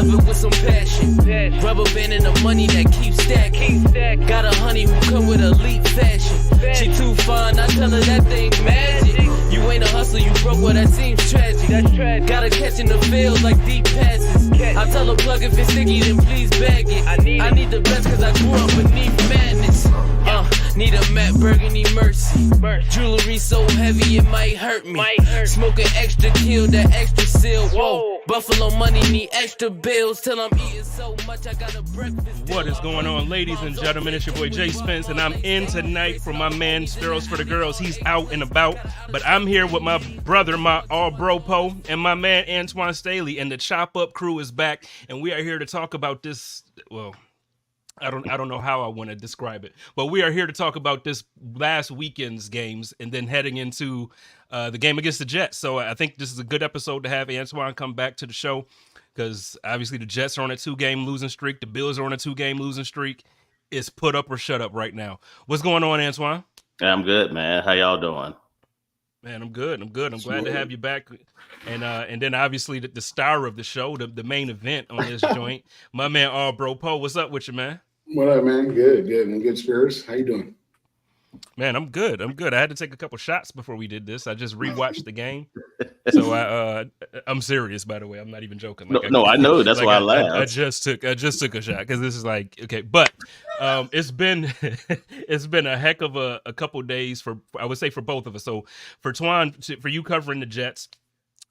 love it with some passion. Rubber band and the money that keeps stacking. Got a honey who come with elite fashion. She too fine, I tell her that thing magic. You ain't a hustler, you broke, well that seems tragic. Gotta catch in the field like deep passes. I tell her plug if it's sticky, then please bag it. I need the best cause I grew up beneath madness. Need a matte burgundy mercy. Jewelry so heavy it might hurt me. Smoking extra kill, that extra seal. Whoa, Buffalo money need extra bills till I'm eating so much I got a breakfast. What is going on, ladies and gentlemen? It's your boy Jay Spence, and I'm in tonight for my man Steros for the Girls. He's out and about, but I'm here with my brother, my all-bro Po, and my man Antoine Staley, and the Chop Up crew is back, and we are here to talk about this, well, I don't know how I want to describe it, but we are here to talk about this last weekend's games and then heading into the game against the Jets. So I think this is a good episode to have Antoine come back to the show because obviously the Jets are on a 2-game losing streak. The Bills are on a 2-game losing streak. It's put up or shut up right now. What's going on, Antoine? I'm good, man. How y'all doing? Man, I'm good. I'm glad to have you back. And then obviously the star of the show, the main event on this joint, my man all-bro Po. What's up with you, man? What up, man? Good. In good spirits. How you doing? Man, I'm good. I had to take a couple shots before we did this. I just rewatched the game. So I'm serious, by the way. I'm not even joking. Like, I know. That's why I laughed. I just took a shot because this is like, okay. But it's been a heck of a couple days I would say for both of us. So for Twan, for you covering the Jets,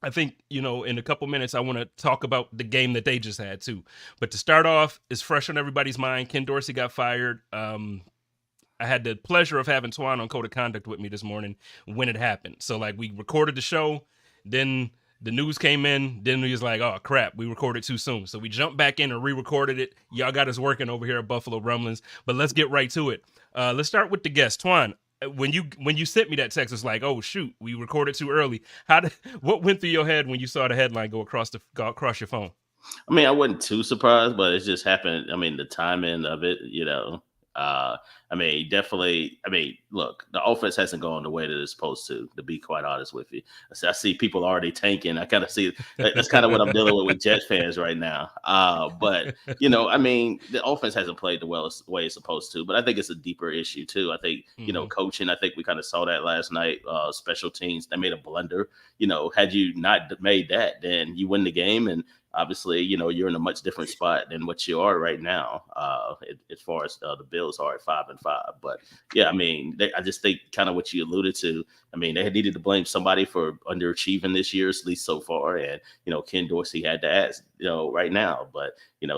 I think, in a couple minutes, I want to talk about the game that they just had, too. But to start off, it's fresh on everybody's mind. Ken Dorsey got fired. I had the pleasure of having Twan on Code of Conduct with me this morning when it happened. So, we recorded the show. Then the news came in. Then we was like, oh, crap, we recorded too soon. So we jumped back in and re-recorded it. Y'all got us working over here at Buffalo Rumblings. But let's get right to it. Let's start with the guest. Twan, when you sent me that text, it's like, oh shoot, we recorded too early. What went through your head when you saw the headline go across your phone? I mean, I wasn't too surprised, but it just happened. I mean, the timing of it, definitely. Look, the offense hasn't gone the way that it's supposed to be quite honest with you. I see people already tanking. I kind of see that's kind of what I'm dealing with Jets fans right now. But the offense hasn't played the way it's supposed to. But I think it's a deeper issue too. I think coaching. I think we kind of saw that last night. Special teams, they made a blunder. Had you not made that, then you win the game. And obviously, you're in a much different spot than what you are right now, as far as the Bills are at 5-5. But yeah, I just think kind of what you alluded to. They had needed to blame somebody for underachieving this year, at least so far. And, Ken Dorsey had to ask, right now. But,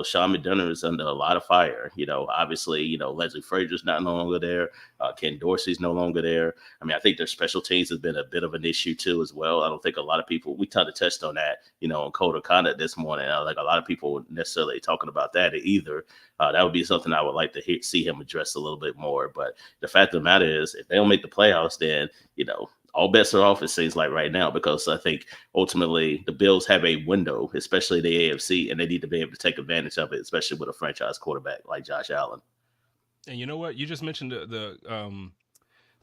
Sean McDermott is under a lot of fire. Obviously, Leslie Frazier's no longer there. Ken Dorsey's no longer there. I think their special teams has been a bit of an issue, too, as well. I don't think a lot of people, we kind of touched on that, on Code of Conduct this morning. Like a lot of people weren't necessarily talking about that either. That would be something I would like to see him address a little bit more. But the fact of the matter is, if they don't make the playoffs, then, all bets are off, it seems like right now, because I think ultimately the Bills have a window, especially the AFC, and they need to be able to take advantage of it, especially with a franchise quarterback like Josh Allen. And you know what? You just mentioned the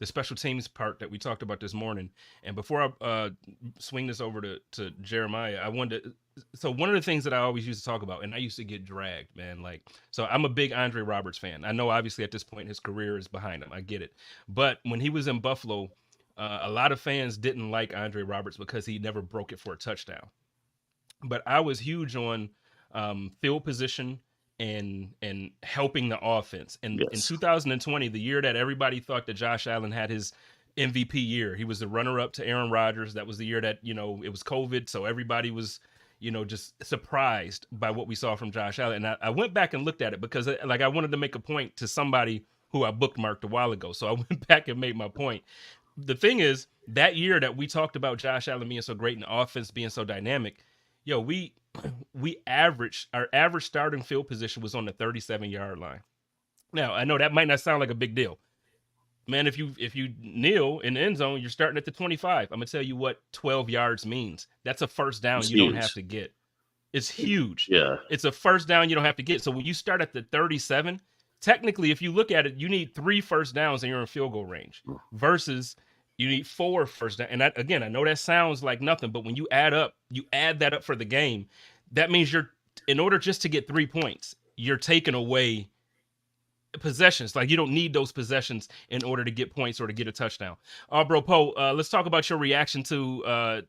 special teams part that we talked about this morning. And before I swing this over to Jeremiah, I wanted to, so one of the things that I always used to talk about, and I used to get dragged, man, so I'm a big Andre Roberts fan. I know obviously at this point his career is behind him. I get it. But when he was in Buffalo, a lot of fans didn't like Andre Roberts because he never broke it for a touchdown. But I was huge on field position and helping the offense. And in 2020, the year that everybody thought that Josh Allen had his MVP year, he was the runner-up to Aaron Rodgers. That was the year that, it was COVID, so everybody was, just surprised by what we saw from Josh Allen. And I went back and looked at it because, I wanted to make a point to somebody who I bookmarked a while ago. So I went back and made my point. The thing is, that year that we talked about Josh Allen being so great and the offense being so dynamic, we averaged, our average starting field position was on the 37-yard line. Now, I know that might not sound like a big deal. Man, if you kneel in the end zone, you're starting at the 25. I'm going to tell you what 12 yards means. That's a first down you don't have to get. It's huge. Yeah. It's a first down you don't have to get. So when you start at the 37, technically, if you look at it, you need 3 first downs and you're in field goal range versus you need 4 first down. And I know that sounds like nothing, but when you add that up for the game, that means you're in order just to get 3 points, you're taking away possessions. Like, you don't need those possessions in order to get points or to get a touchdown. Bro, Poe, let's talk about your reaction to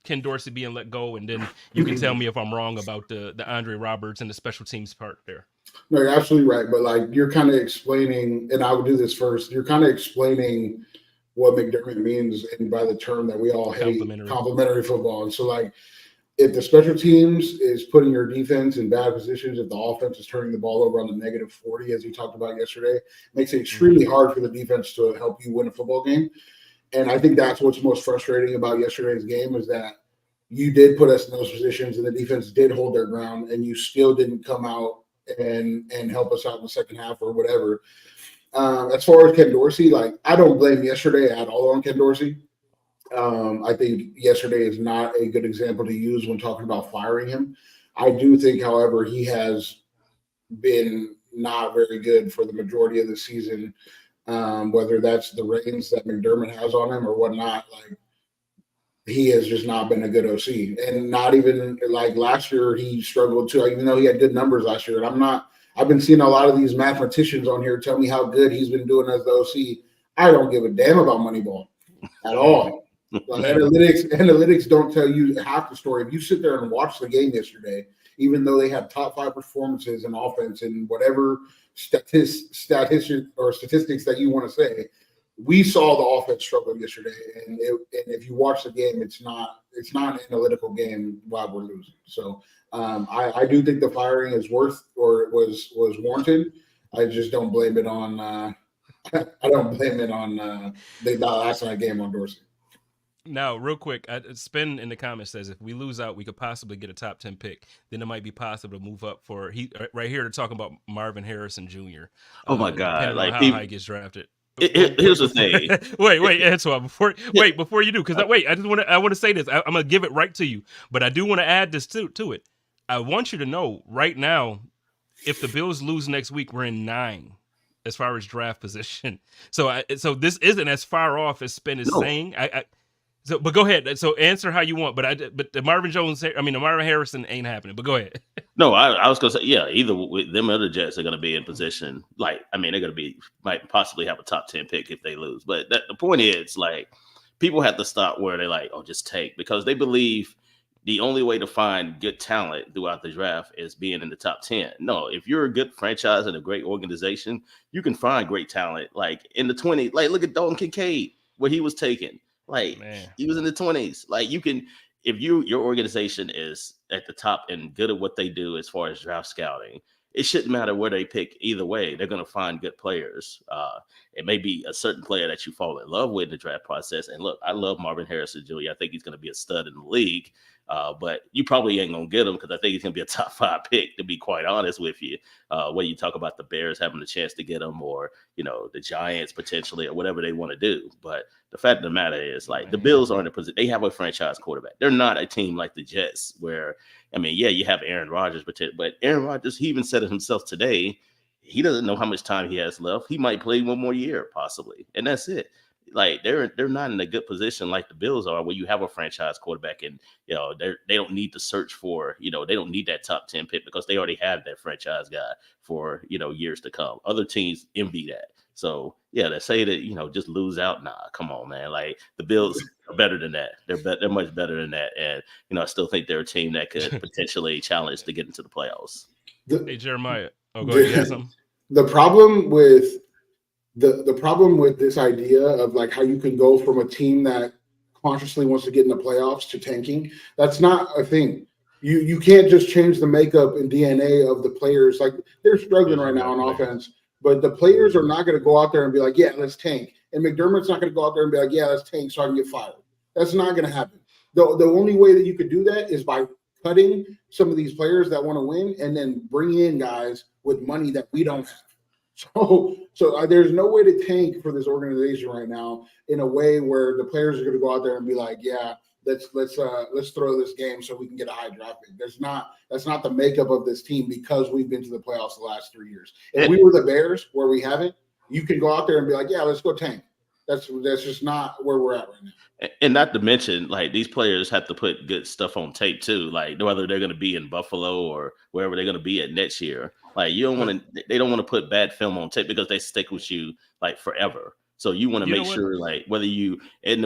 Ken Dorsey being let go, and then you can tell me if I'm wrong about the Andre Roberts and the special teams part there. No, you're absolutely right. But like, you're kind of explaining, and I would do this first. You're kind of explaining what McDermott means, and by the term that we all hate, complimentary football. And so, like, if the special teams is putting your defense in bad positions, if the offense is turning the ball over on the -40, as you talked about yesterday, it makes it extremely hard for the defense to help you win a football game. And I think that's what's most frustrating about yesterday's game, is that you did put us in those positions and the defense did hold their ground, and you still didn't come out and help us out in the second half or whatever. As far as Ken Dorsey, like, I don't blame yesterday at all on Ken Dorsey. I think yesterday is not a good example to use when talking about firing him. I do think, however, he has been not very good for the majority of the season, whether that's the reins that McDermott has on him or whatnot. Like, he has just not been a good OC. And not even like last year, he struggled too, even though he had good numbers last year. And I've been seeing a lot of these mathematicians on here tell me how good he's been doing as the OC. I don't give a damn about Moneyball at all. Like, analytics don't tell you half the story. If you sit there and watch the game yesterday, even though they had top 5 performances in offense and whatever statistics that you want to say, we saw the offense struggle yesterday. And if you watch the game, it's not an analytical game while we're losing. So I do think the firing is was warranted. I just don't blame it on the last night game on Dorsey. Now, real quick, Spin in the comments says if we lose out, we could possibly get a top 10 pick. Then it might be possible to move up for right here. They're talking about Marvin Harrison Jr. Oh my God! Like, how he gets drafted. Here's the thing. wait, Antoine. Before you do, because I want to say this. I'm gonna give it right to you, but I do want to add this to it. I want you to know right now, if the Bills lose next week, we're in 9 as far as draft position. So this isn't as far off as Spin is saying. So, but go ahead. So answer how you want. But the Marvin Harrison ain't happening. But go ahead. No, I was gonna say, yeah. Either with them or the Jets are gonna be in position. Like, I mean, they're gonna might possibly have a top 10 pick if they lose. But the point is, like, people have to stop where they're like, oh, just take, because they believe the only way to find good talent throughout the draft is being in the top 10. No, if you're a good franchise and a great organization, you can find great talent like in the 20s. Like, look at Dalton Kincaid, where he was taken. Like, man, he was in the 20s. Like, you can, if your organization is at the top and good at what they do as far as draft scouting, it shouldn't matter where they pick. Either way, they're going to find good players. It may be a certain player that you fall in love with in the draft process. And look, I love Marvin Harrison Jr. I think he's going to be a stud in the league. But you probably ain't going to get him, because I think he's going to be a top 5 pick, to be quite honest with you. When you talk about the Bears having the chance to get him, or, the Giants potentially, or whatever they want to do. But the fact of the matter is, like, the Bills are in a position. They have a franchise quarterback. They're not a team like the Jets where, I mean, yeah, you have Aaron Rodgers, but Aaron Rodgers, he even said it himself today. He doesn't know how much time he has left. He might play one more year, possibly. And that's it. Like, they're not in a good position like the Bills are, where you have a franchise quarterback, and they don't need to search for, they don't need that top 10 pick, because they already have that franchise guy for years to come. Other teams envy that. So yeah, they say that just lose out. Nah, come on, man. Like, the Bills are better than that. They're much better than that, and I still think they're a team that could potentially challenge to get into the playoffs. Hey, Jeremiah. Oh, go ahead. You have something? The problem with the problem with this idea of, like, how you can go from a team that consciously wants to get in the playoffs to tanking, that's not a thing. You can't just change the makeup and DNA of the players. Like, they're struggling right now on offense, but the players are not going to go out there and be like, yeah, let's tank. And McDermott's not going to go out there and be like, yeah, let's tank so I can get fired. That's not going to happen. The only way that you could do that is by cutting some of these players that want to win, and then bring in guys with money that we don't have. So there's no way to tank for this organization right now in a way where the players are going to go out there and be like, yeah, let's throw this game so we can get a high draft pick. That's not the makeup of this team, because we've been to the playoffs the last 3 years. If we were the Bears, where we haven't, you can go out there and be like, yeah, let's go tank. That's just not where we're at right now. And not to mention, like, these players have to put good stuff on tape too. Like, whether they're going to be in Buffalo or wherever they're going to be at next year. Like, they don't want to put bad film on tape because they stick with you like forever. So you want to make sure, like, whether you in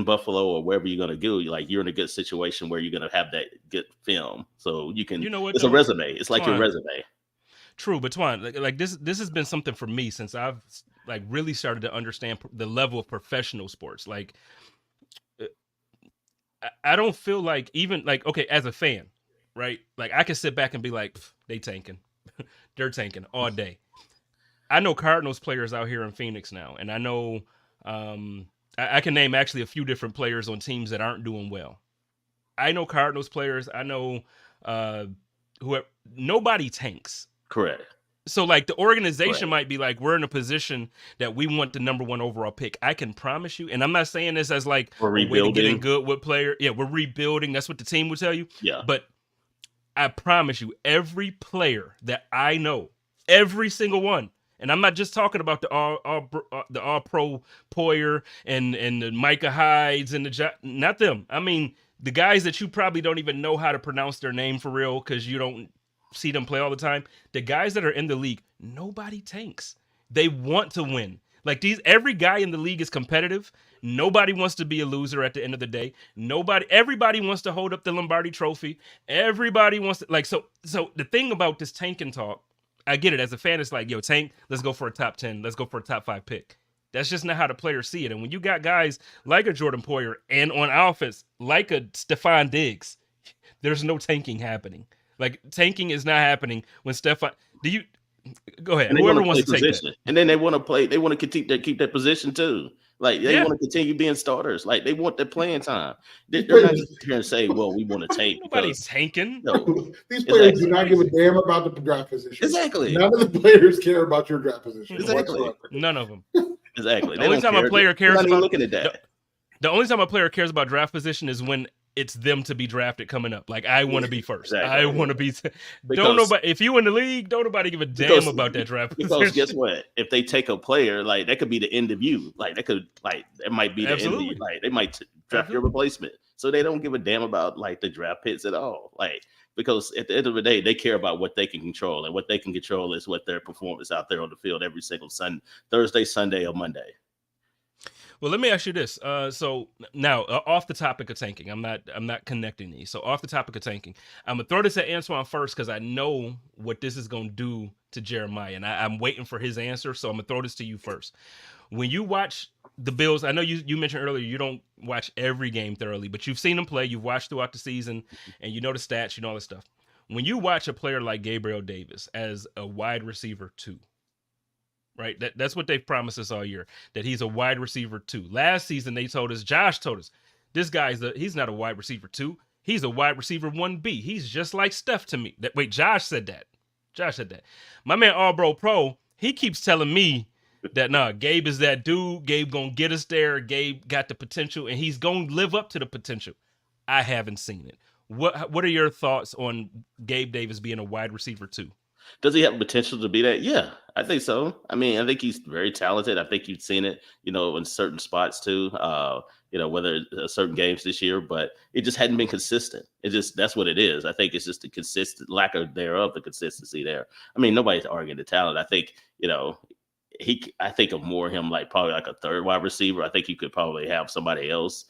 Buffalo or wherever you're going to go, like, you're in a good situation where you're going to have that good film. So you can, it's a resume. It's like your resume. True, but Twan, like this has been something for me since I've like really started to understand the level of professional sports. Like, I don't feel like, even like, okay, as a fan, right? Like, I can sit back and be like, they tanking, they're tanking all day. I know Cardinals players out here in Phoenix now, and I know I can name actually a few different players on teams that aren't doing well. I know Cardinals players. I know whoever. Nobody tanks. Correct. So, like, the organization might be like, we're in a position that we want the number 1 overall pick. I can promise you, and I'm not saying this as like we're rebuilding, getting good with player. Yeah, we're rebuilding. That's what the team would tell you. Yeah. But I promise you, every player that I know, every single one, and I'm not just talking about the all pro Poyer and the Micah Hydes and not them. I mean, the guys that you probably don't even know how to pronounce their name for real because you don't see them play all the time. The guys that are in the league, nobody tanks. They want to win. Like, every guy in the league is competitive. Nobody wants to be a loser at the end of the day. Everybody wants to hold up the Lombardi trophy. Everybody wants to, like, so the thing about this tanking talk, I get it. As a fan, it's like, yo, tank, let's go for a top 10. Let's go for a top 5 pick. That's just not how the players see it. And when you got guys like a Jordan Poyer and on offense, like a Stephon Diggs, there's no tanking happening. Like, tanking is not happening when Stephon. Go ahead. Whoever wants to take that. And then they want to play. They want to keep their position too. Like, they want to continue being starters. Like, they want their playing time. They're not just here and say, "Well, we want to tank." Nobody's tanking. No. These players do not give a damn about the draft position. Exactly. None of the players care about your draft position. Exactly. Whatsoever. None of them. Exactly. The only time a player cares about looking at that. The only time a player cares about draft position is when it's them to be drafted coming up. Like, I want to be first. Exactly. I want to be. Don't nobody. If you in the league, don't nobody give a damn about that draft position. Because guess what? If they take a player, like, that could be the end of you. Like, it might be the end of you. Like, they might draft your replacement. So they don't give a damn about, like, the draft picks at all. Like, because at the end of the day, they care about what they can control, and what they can control is what their performance out there on the field every single Thursday, Sunday, or Monday. Well, let me ask you this. So now, off the topic of tanking, I'm not connecting these. So off the topic of tanking, I'm gonna throw this at Antoine first because I know what this is gonna do to Jeremiah, and I'm waiting for his answer. So I'm gonna throw this to you first. When you watch the Bills, I know you mentioned earlier you don't watch every game thoroughly, but you've seen them play, you've watched throughout the season, and you know the stats, you know all this stuff. When you watch a player like Gabriel Davis as a wide receiver 2. Right, that's what they've promised us all year, that he's a wide receiver 2. Last season, Josh told us, this guy's he's not a wide receiver 2. He's a wide receiver 1B. He's just like Steph to me. Josh said that. My man, All Pro, he keeps telling me that, Gabe is that dude. Gabe gonna get us there. Gabe got the potential, and he's gonna live up to the potential. I haven't seen it. What are your thoughts on Gabe Davis being a wide receiver 2? Does he have potential to be that? Yeah, I think so. I mean, I think he's very talented. I think you've seen it, in certain spots too, whether certain games this year, but it just hadn't been consistent. That's what it is. I think it's just the consistent lack of the consistency there. I mean, nobody's arguing the talent. I think, I think of more him like probably like a third wide receiver. I think you could probably have somebody else,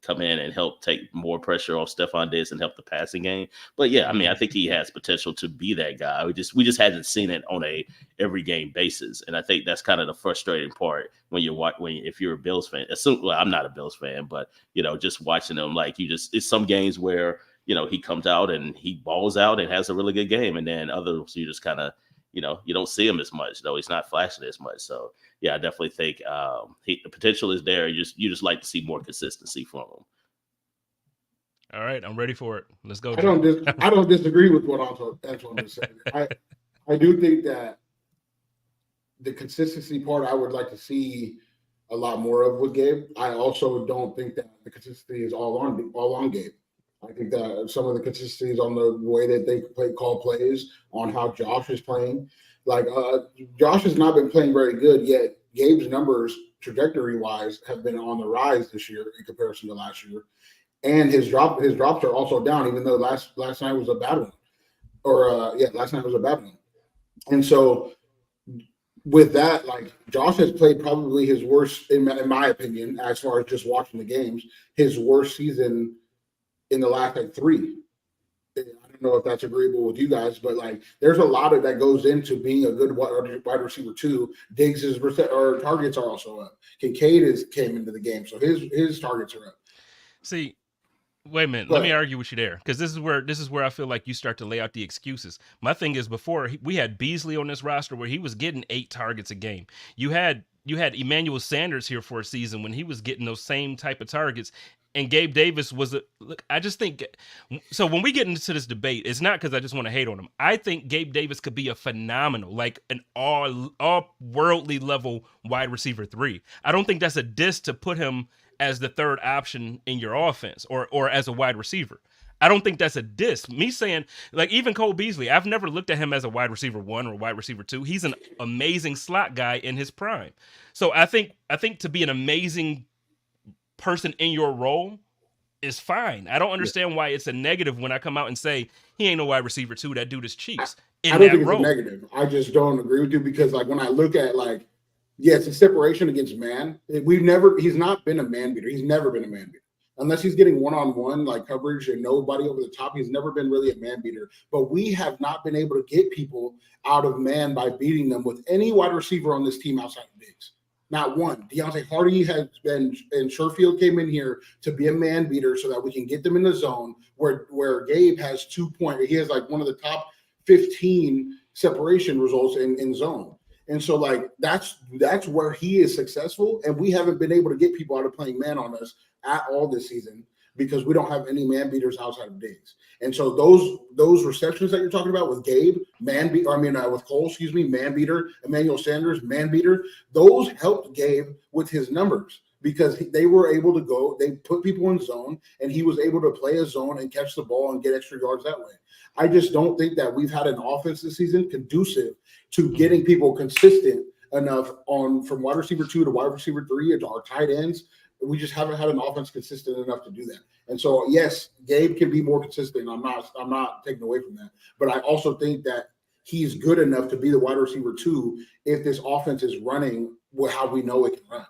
come in and help take more pressure off Stephon Diggs and help the passing game. But yeah, I mean, I think he has potential to be that guy. We just hadn't seen it on a every game basis, and I think that's kind of the frustrating part when if you're a Bills fan. I'm not a Bills fan, but just watching them, like it's some games where he comes out and he balls out and has a really good game, and then others you just kind of you don't see him as much, though he's not flashing as much. So yeah, I definitely think the potential is there. You just like to see more consistency from him. All right, I'm ready for it. Let's go. I don't disagree with what Antoine is saying. I do think that the consistency part I would like to see a lot more of with Gabe. I also don't think that the consistency is all on Gabe. I think that some of the consistencies on the way that they call plays, on how Josh is playing, like Josh has not been playing very good yet. Gabe's numbers, trajectory wise, have been on the rise this year in comparison to last year, and his drops are also down. Even though last night was a bad one, last night was a bad one, and so with that, like Josh has played probably his worst, in my opinion, as far as just watching the games, his worst season in the last like 3. I don't know if that's agreeable with you guys, but like there's a lot of that goes into being a good wide receiver too. Diggs' targets are also up. Kincaid came into the game, so his targets are up. See, wait a minute. Let me argue with you there, because this is where I feel like you start to lay out the excuses. My thing is, before we had Beasley on this roster where he was getting 8 targets a game. You had Emmanuel Sanders here for a season when he was getting those same type of targets. And Gabe Davis was I just think so. When we get into this debate, it's not because I just want to hate on him. I think Gabe Davis could be a phenomenal, like an all worldly level wide receiver 3. I don't think that's a diss to put him as the third option in your offense or as a wide receiver. I don't think that's a diss. Me saying, like, even Cole Beasley, I've never looked at him as a wide receiver 1 or wide receiver 2. He's an amazing slot guy in his prime. So I think to be an amazing person in your role is fine. I don't understand why it's a negative when I come out and say he ain't no wide receiver 2. That dude is Chiefs. I don't think it's a negative. I just don't agree with you because, like, when I look at, like, yes, it's separation against man. He's not been a man beater. He's never been a man beater. Unless he's getting one-on-one, like, coverage and nobody over the top, he's never been really a man beater. But we have not been able to get people out of man by beating them with any wide receiver on this team outside of Diggs. Not one. Deontay Hardy has been, and Sherfield came in here to be a man beater so that we can get them in the zone where Gabe has 2 points. He has like one of the top 15 separation results in zone. And so like that's where he is successful. And we haven't been able to get people out of playing man on us at all this season because we don't have any man beaters outside of Diggs. And so those receptions that you're talking about with Gabe, with Cole, man beater, Emmanuel Sanders, man beater, those helped Gabe with his numbers because they were able to go, they put people in zone and he was able to play a zone and catch the ball and get extra yards that way. I just don't think that we've had an offense this season conducive to getting people consistent enough from wide receiver 2 to wide receiver 3 to our tight ends. We just haven't had an offense consistent enough to do that. And so, yes, Gabe can be more consistent. I'm not taking away from that. But I also think that he's good enough to be the wide receiver 2 if this offense is running how we know it can run.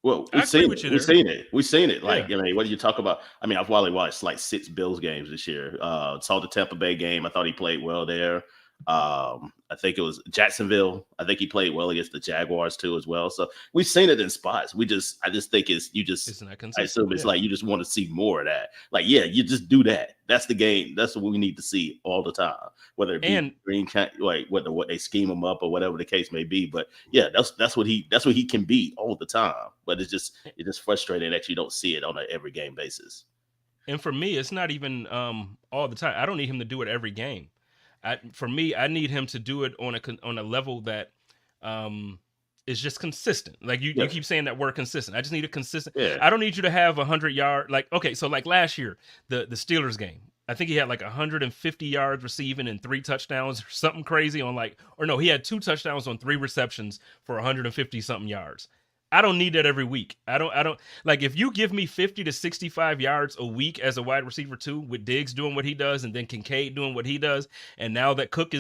Well, we've seen it. Like, I mean, what do you talk about? I mean, I've probably watched like 6 Bills games this year. Saw the Tampa Bay game. I thought he played well there. I think it was Jacksonville. I think he played well against the Jaguars too as well. So we've seen it in spots. I just think I assume it's like you just want to see more of that. Like, yeah, you just do that. That's the game. That's what we need to see all the time. Whether it be green, like what they scheme him up or whatever the case may be. But yeah, that's what he can be all the time. But it's just frustrating that you don't see it on an every game basis. And for me, it's not even all the time. I don't need him to do it every game. For me, I need him to do it on a level that is just consistent. Like you keep saying that word consistent. I just need a consistent. Yeah. I don't need you to have 100-yard. Like, okay, so like last year, the Steelers game, I think he had like 150 yards receiving and 3 touchdowns or something crazy he had 2 touchdowns on 3 receptions for 150 something yards. I don't need that every week. I don't like if you give me 50 to 65 yards a week as a wide receiver 2 with Diggs doing what he does and then Kincaid doing what he does. And now that Cook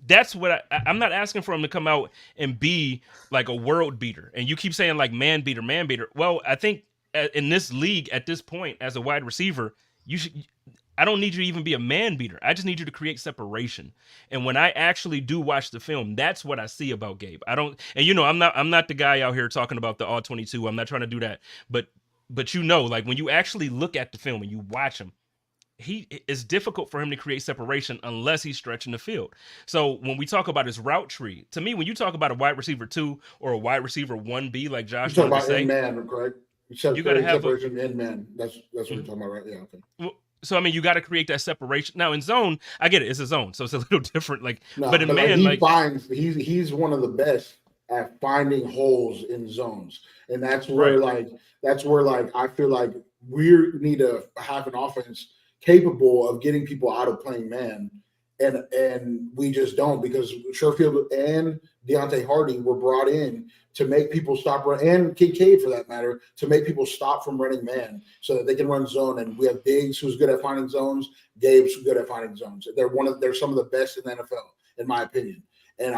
that's what I'm not asking for him to come out and be like a world beater. And you keep saying like man beater. Well, I think in this league at this point as a wide receiver, I don't need you to even be a man beater. I just need you to create separation. And when I actually do watch the film, that's what I see about Gabe. I'm not the guy out here talking about the all 22. I'm not trying to do that. But like when you actually look at the film and you watch him, it's difficult for him to create separation unless he's stretching the field. So when we talk about his route tree, to me, when you talk about a wide receiver 2 or a wide receiver 1B, like Josh talking about in man, correct? You got to have separation in man. That's what you're talking about, right? Yeah. Okay. Well, so I mean, you got to create that separation. Now in zone, I get it; it's a zone, so it's a little different. But in man, he's one of the best at finding holes in zones, and that's where I feel like we need to have an offense capable of getting people out of playing man. And we just don't, because Sherfield and Deontay Hardy were brought in to make people stop run, and Kincaid for that matter, to make people stop from running man so that they can run zone. And we have Diggs, who's good at finding zones, Gabe's good at finding zones. They're some of the best in the NFL, in my opinion. And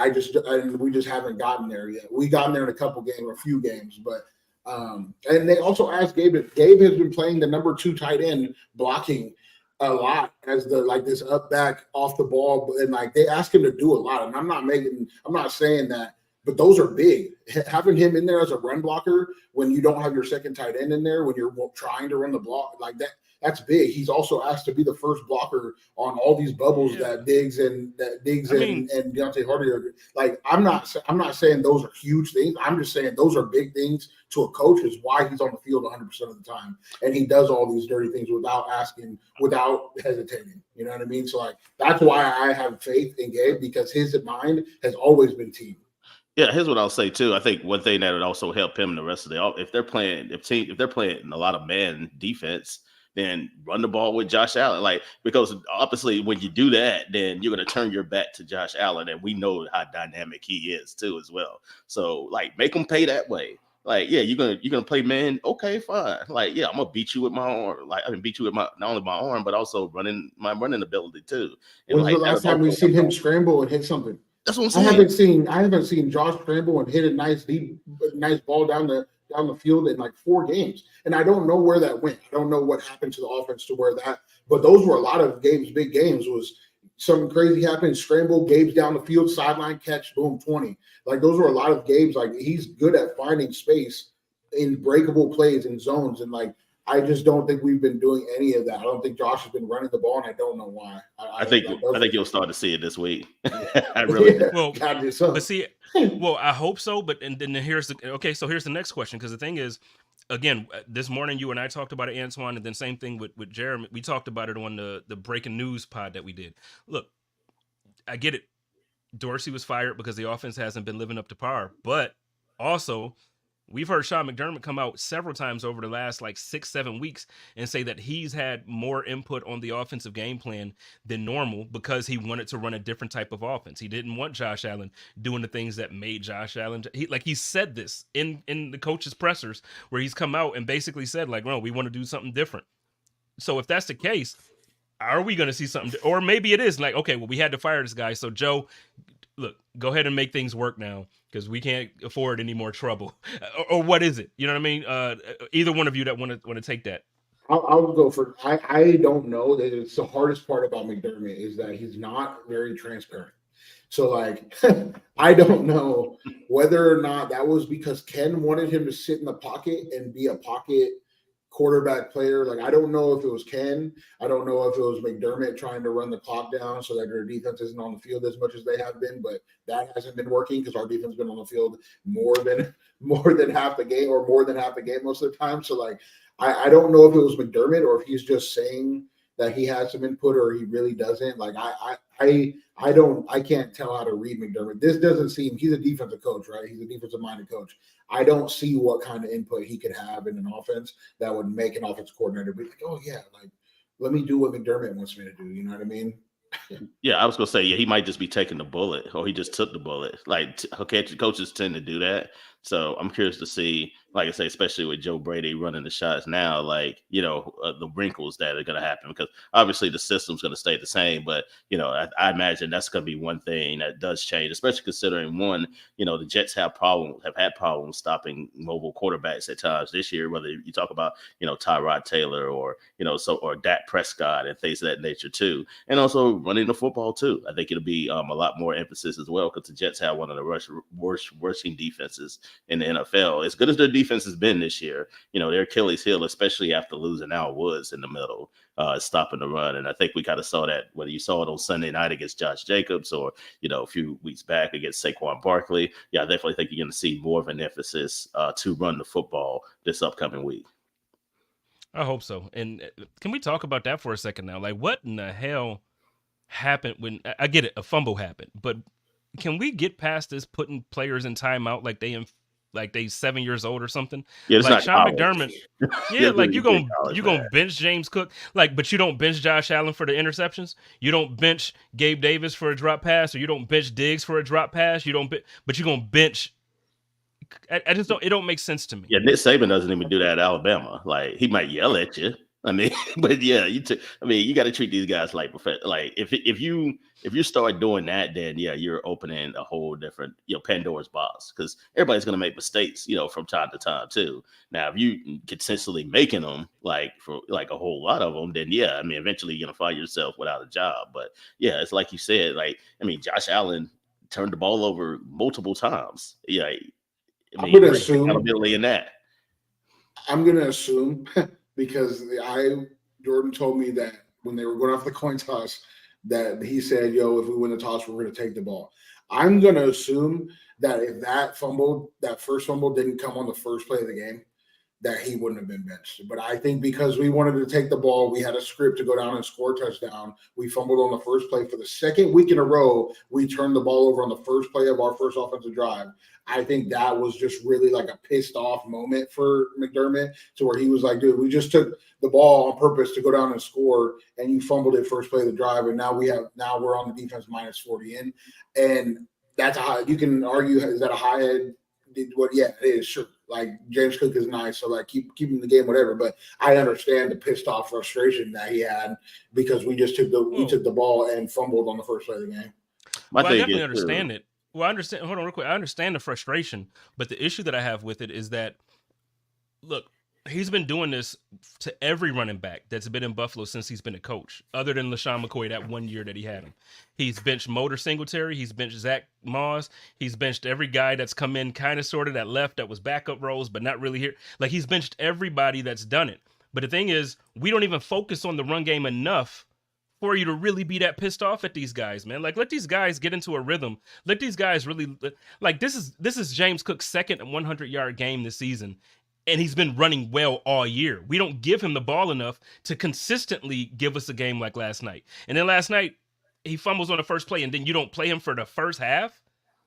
we just haven't gotten there yet. We gotten there in a few games, but and they also asked Gabe. Gabe has been playing the number 2 tight end, blocking a lot as this up back off the ball, and like they ask him to do a lot. And I'm not saying that, but those are big. Having him in there as a run blocker when you don't have your second tight end in there, when you're trying to run the block like that, that's big. He's also asked to be the first blocker on all these bubbles that Diggs and Deontay Hardy are. Like, I'm not saying those are huge things. I'm just saying those are big things to a coach, is why he's on the field 100% of the time, and he does all these dirty things without asking, without hesitating. You know what I mean? So like that's why I have faith in Gabe, because his mind has always been team. Yeah, here's what I'll say too. I think one thing that would also help him and the rest of if they're playing a lot of man defense, then run the ball with Josh Allen. Like, because obviously when you do that, then you're going to turn your back to Josh Allen. And we know how dynamic he is too, as well. So like, make him pay that way. Like, yeah, you're gonna play man. Okay, fine. Like, yeah, I'm gonna beat you with my arm. Like, I can beat you with not only my arm, but also my running ability too. When's the last time we've seen him scramble and hit something? That's what I'm saying. I haven't seen Josh scramble and hit a nice ball down the field in like 4 games. And I don't know where that went. I don't know what happened to the offense to where that, but those were a lot of games, big games, was something crazy happened, scramble, Gabe's down the field, sideline catch, boom, 20. Like, those were a lot of games. Like, he's good at finding space in breakable plays and zones. And like, I just don't think we've been doing any of that. I don't think Josh has been running the ball, and I don't know why. I think you'll start to see it this week. I really but see, well, I hope so. But and then here's the next question, because the thing is, again, this morning you and I talked about it, Antoine, and then same thing with Jeremy. We talked about it on the breaking news pod that we did. Look, I get it. Dorsey was fired because the offense hasn't been living up to par, but also, we've heard Sean McDermott come out several times over the last 6-7 weeks and say that he's had more input on the offensive game plan than normal because he wanted to run a different type of offense. He didn't want Josh Allen doing the things that made Josh Allen. He said this in the coach's pressers, where he's come out and basically said, no, we want to do something different. So if that's the case, are we going to see something? Or maybe it is okay, well, we had to fire this guy. So Joe, look, go ahead and make things work now, because we can't afford any more trouble. Or what is it? You know what I mean? Either one of you that want to take that. I'll go for. I don't know. That it's the hardest part about McDermott is that he's not very transparent. So I don't know whether or not that was because Ken wanted him to sit in the pocket and be a pocket quarterback player. I don't know if it was Ken. I don't know if it was McDermott trying to run the clock down so that their defense isn't on the field as much as they have been, but that hasn't been working because our defense has been on the field more than half the game, or more than half the game most of the time. So I don't know if it was McDermott or if he's just saying that he has some input or he really doesn't. I can't tell how to read McDermott. This doesn't seem, he's a defensive coach, right? He's a defensive minded coach. I don't see what kind of input he could have in an offense that would make an offense coordinator be like, oh yeah, let me do what McDermott wants me to do. You know what I mean? Yeah, I was gonna say, he might just be taking the bullet, or he just took the bullet. Coaches tend to do that. So I'm curious to see, like I say, especially with Joe Brady running the shots now, the wrinkles that are going to happen, because obviously the system's going to stay the same. But, I imagine that's going to be one thing that does change, especially considering the Jets have had problems stopping mobile quarterbacks at times this year, whether you talk about, Tyrod Taylor or Dak Prescott and things of that nature too. And also running the football too. I think it'll be a lot more emphasis as well, because the Jets have one of the worst rushing defenses in the NFL. As good as their defense has been this year, their Achilles heel, especially after losing Al Woods in the middle, stopping the run. And I think we kind of saw that, whether you saw it on Sunday night against Josh Jacobs or, a few weeks back against Saquon Barkley. Yeah, I definitely think you're going to see more of an emphasis to run the football this upcoming week. I hope so. And can we talk about that for a second now? What in the hell happened when, I get it, a fumble happened, but can we get past this putting players in timeout like they in like they 7 years old or something. Yeah, it's Like not Sean college. McDermott, yeah, It's like really you big gonna bench James Cook, like, but you don't bench Josh Allen for the interceptions. You don't bench Gabe Davis for a drop pass, or you don't bench Diggs for a drop pass. You don't, but you gonna bench. I just don't. It don't make sense to me. Yeah, Nick Saban doesn't even do that at Alabama. Like he might yell at you. I mean, but yeah, you got to treat these guys like like if you start doing that, then yeah, you're opening a whole different Pandora's box, because everybody's gonna make mistakes from time to time too. Now, if you consistently making them like for like a whole lot of them, then yeah, I mean, eventually you're gonna find yourself without a job. But yeah, it's like you said, like I mean, Josh Allen turned the ball over multiple times. Yeah, I I'm mean, gonna where's the assume. accountability in that? I'm gonna assume because Jordan told me that when they were going off the coin toss, that he said, "Yo, if we win the toss, we're gonna take the ball." I'm gonna assume that if that first fumble didn't come on the first play of the game, that he wouldn't have been benched. But I think because we wanted to take the ball, we had a script to go down and score a touchdown. We fumbled on the first play. For the second week in a row, we turned the ball over on the first play of our first offensive drive. I think that was just really like a pissed off moment for McDermott, to where he was like, dude, we just took the ball on purpose to go down and score, and you fumbled it first play of the drive, and now we're on the defense minus 40 in. And that's you can argue, is that a high head? Well, yeah, it is, sure. Like James Cook is nice, so like keep him the game, whatever. But I understand the pissed off frustration that he had because we just took the ball and fumbled on the first play of the game. I definitely understand it. Well, I understand. Hold on, real quick. I understand the frustration, but the issue that I have with it is that, look, he's been doing this to every running back that's been in Buffalo since he's been a coach, other than LaShawn McCoy that 1 year that he had him. He's benched Motor Singletary. He's benched Zach Moss. He's benched every guy that's come in kind of sort of that left that was backup roles, but not really here. Like, he's benched everybody that's done it. But the thing is, we don't even focus on the run game enough for you to really be that pissed off at these guys, man. Like, let these guys get into a rhythm. Let these guys really, like, this is James Cook's second 100-yard game this season. And he's been running well all year. We don't give him the ball enough to consistently give us a game like last night. And then last night, he fumbles on the first play, and then you don't play him for the first half?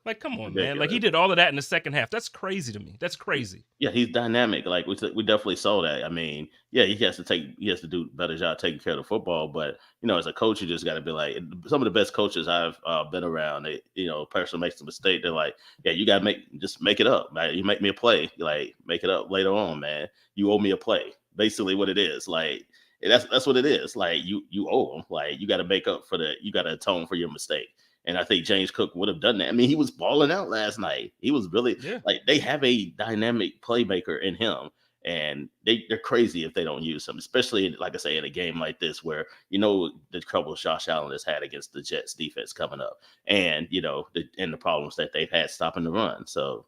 Like, come on, man. Like, he did all of that in the second half. That's crazy to me. That's crazy. Yeah, he's dynamic. Like, we definitely saw that. I mean, yeah, he has to do a better job taking care of the football. But, as a coach, you just got to be like, some of the best coaches I've been around, a person makes a mistake, they're like, yeah, you got to make it up. Man. You make me a play. Like, make it up later on, man. You owe me a play. Basically what it is. Like, that's what it is. Like, you owe them. Like, you got to make up you got to atone for your mistake. And I think James Cook would have done that. I mean, he was balling out last night. He was really like, they have a dynamic playmaker in him, and they're crazy if they don't use him, especially, like I say, in a game like this where, the trouble Josh Allen has had against the Jets defense coming up, and, the problems that they've had stopping the run. So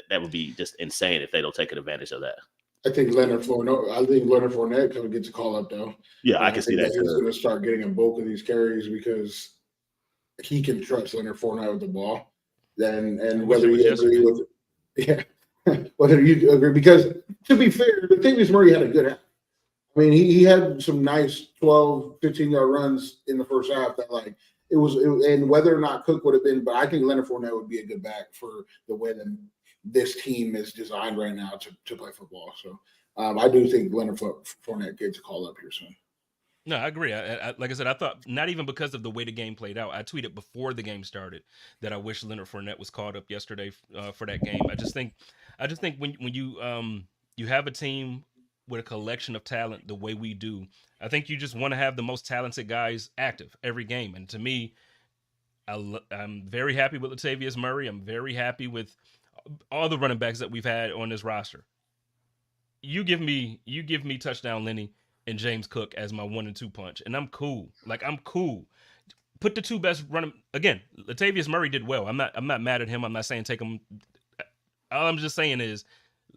that would be just insane if they don't take advantage of that. I think Leonard Fournette kind of gets a call up, though. Yeah, I can see that. He's going to start getting a bulk of these carries because he can trust Leonard Fournette with the ball. And whether you agree with it, whether you agree, because to be fair, Latavius Murray had a good half. I mean, he had some nice 12, 15-yard runs in the first half that, like, it was, and whether or not Cook would have been, but I think Leonard Fournette would be a good back for the way that this team is designed right now to play football. So I do think Leonard Fournette gets a call up here soon. No, I agree. Like I said, I thought, not even because of the way the game played out. I tweeted before the game started that I wish Leonard Fournette was called up yesterday for that game. I just think when you have a team with a collection of talent the way we do, I think you just want to have the most talented guys active every game. And to me, I'm very happy with Latavius Murray. I'm very happy with all the running backs that we've had on this roster. You give me touchdown Lenny and James Cook as my 1 and 2 punch, and I'm cool. Like, I'm cool. Put the two best running again. Latavius Murray did well. I'm not mad at him. I'm not saying take him. All I'm just saying is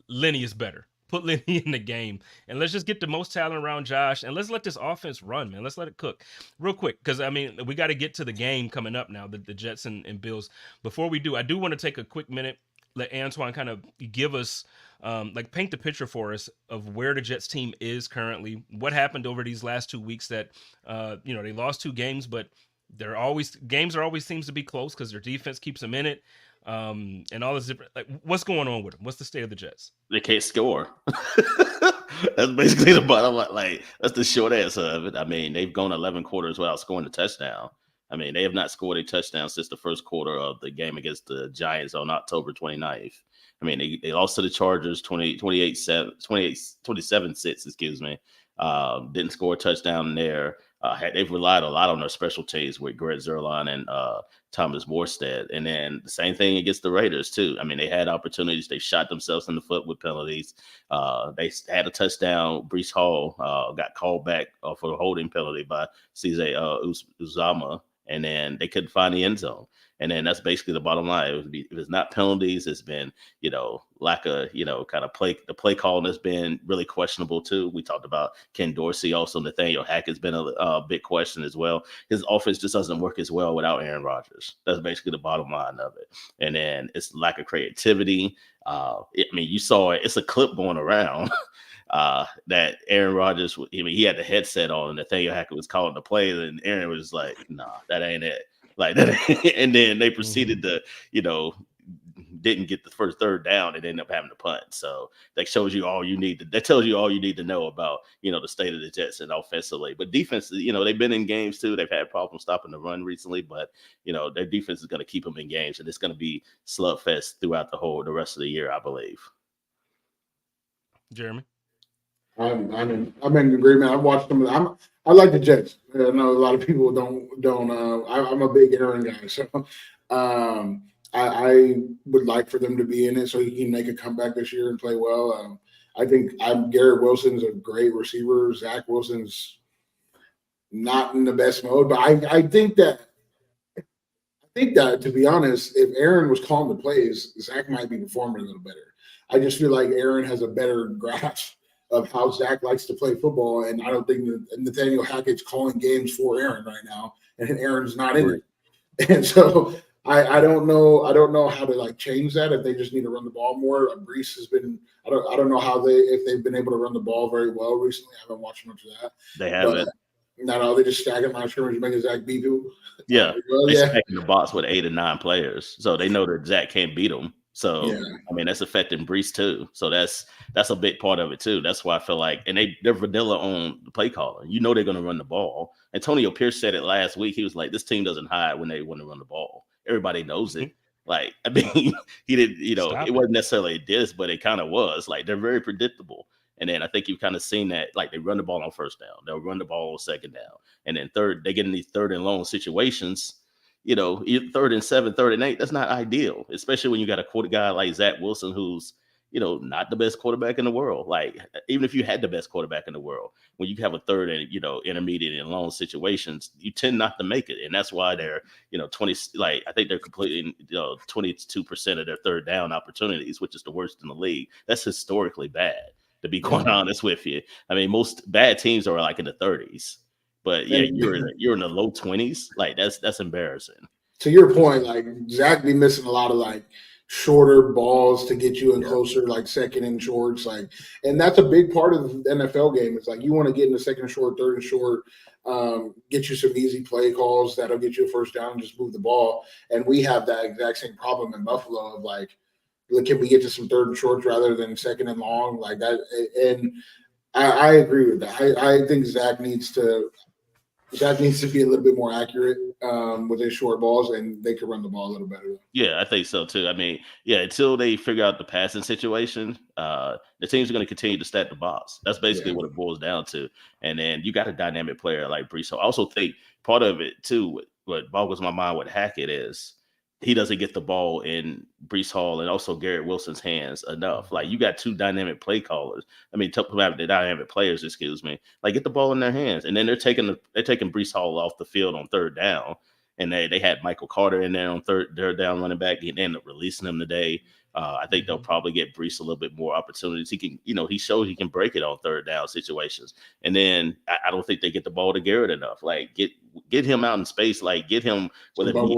Lenny is better. Put Lenny in the game, and let's just get the most talent around Josh, and let's let this offense run, man. Let's let it cook real quick, because I mean, we got to get to the game coming up now, the Jets and Bills. Before we do, I do want to take a quick minute, let Antoine kind of give us, paint the picture for us of where the Jets team is currently, what happened over these last 2 weeks that, they lost 2 games, but games are always seems to be close because their defense keeps them in it. And all this different, like, what's going on with them? What's the state of the Jets? They can't score. That's basically the bottom line. Like, that's the short answer of it. I mean, they've gone 11 quarters without scoring a touchdown. I mean, they have not scored a touchdown since the first quarter of the game against the Giants on October 29th. I mean, they lost to the Chargers 27-6, excuse me. Didn't score a touchdown there. They've relied a lot on their special teams with Greg Zuerlein and Thomas Morstead. And then the same thing against the Raiders, too. I mean, they had opportunities. They shot themselves in the foot with penalties. They had a touchdown. Breece Hall got called back for a holding penalty by CJ Uzama. And then they couldn't find the end zone. And then that's basically the bottom line. If it's not penalties, it's been, lack of, kind of the play calling has been really questionable too. We talked about Ken Dorsey. Also, Nathaniel Hackett's been a big question as well. His offense just doesn't work as well without Aaron Rodgers. That's basically the bottom line of it. And then it's lack of creativity. You saw it. It's a clip going around. That Aaron Rodgers, he had the headset on and Nathaniel Hackett was calling the play, and Aaron was like, "Nah, that ain't it." Like that, and then they proceeded to, didn't get the first third down and ended up having to punt. So that tells you all you need to know about, the state of the Jets and offensively. But defense, they've been in games too. They've had problems stopping the run recently, but their defense is going to keep them in games, and it's going to be slugfest throughout the rest of the year, I believe. Jeremy? I'm in agreement. I've watched them. I like the Jets. I know a lot of people don't. I'm a big Aaron guy, so I would like for them to be in it so he can make a comeback this year and play well. I think Garrett Wilson's a great receiver. Zach Wilson's not in the best mode, but I think that to be honest, if Aaron was calling the plays, Zach might be performing a little better. I just feel like Aaron has a better grasp of how Zach likes to play football, and I don't think that Nathaniel Hackett's calling games for Aaron right now, and Aaron's not in it. And so I don't know how to change that if they just need to run the ball more. Breece has been I don't know if they've been able to run the ball very well recently. I haven't watched much of that. They haven't. No, they just stacking line scrimmage, making Zach beat people. Yeah, they're stacking the box with 8 and 9 players, so they know that Zach can't beat them. So that's affecting Breece too. So that's a big part of it too. That's why I feel like, and they're vanilla on the play calling. They're going to run the ball. Antonio Pierce said it last week. He was like, "This team doesn't hide when they want to run the ball. Everybody knows it." He did. It wasn't necessarily this, but it kind of was. They're very predictable. And then I think you've kind of seen that, they run the ball on first down, they'll run the ball on second down, and then third, they get in these third and long situations. 3rd and 7, 3rd and 8, that's not ideal, especially when you got a guy like Zach Wilson, who's, not the best quarterback in the world. Even if you had the best quarterback in the world, when you have a third and, intermediate and long situations, you tend not to make it. And that's why they're, 20, I think they're completely, 22% of their third down opportunities, which is the worst in the league. That's historically bad, to be quite honest with you. I mean, most bad teams are in the 30s. But you're in the low 20s. That's embarrassing. To your point, Zach be missing a lot of shorter balls to get you in closer, second and shorts. And that's a big part of the NFL game. It's you want to get in the second and short, third and short, get you some easy play calls that'll get you a first down and just move the ball. And we have that exact same problem in Buffalo of can we get to some third and shorts rather than second and long like that? And I agree with that. I think Zach needs to be a little bit more accurate with his short balls, and they could run the ball a little better. Yeah, I think so too. I mean, until they figure out the passing situation, the teams are going to continue to stack the box. That's basically what it boils down to. And then you got a dynamic player like Breece. I also think part of it too, what boggles my mind with Hackett is he doesn't get the ball in Breece Hall and also Garrett Wilson's hands enough. You got two dynamic play callers. I mean, the dynamic players, excuse me. Get the ball in their hands, and then they're taking Breece Hall off the field on third down, and they had Michael Carter in there on third down running back. He ended up releasing him today. I think they'll probably get Breece a little bit more opportunities. He can, he shows he can break it on third down situations. And then I don't think they get the ball to Garrett enough. Get him out in space. Get him whether it be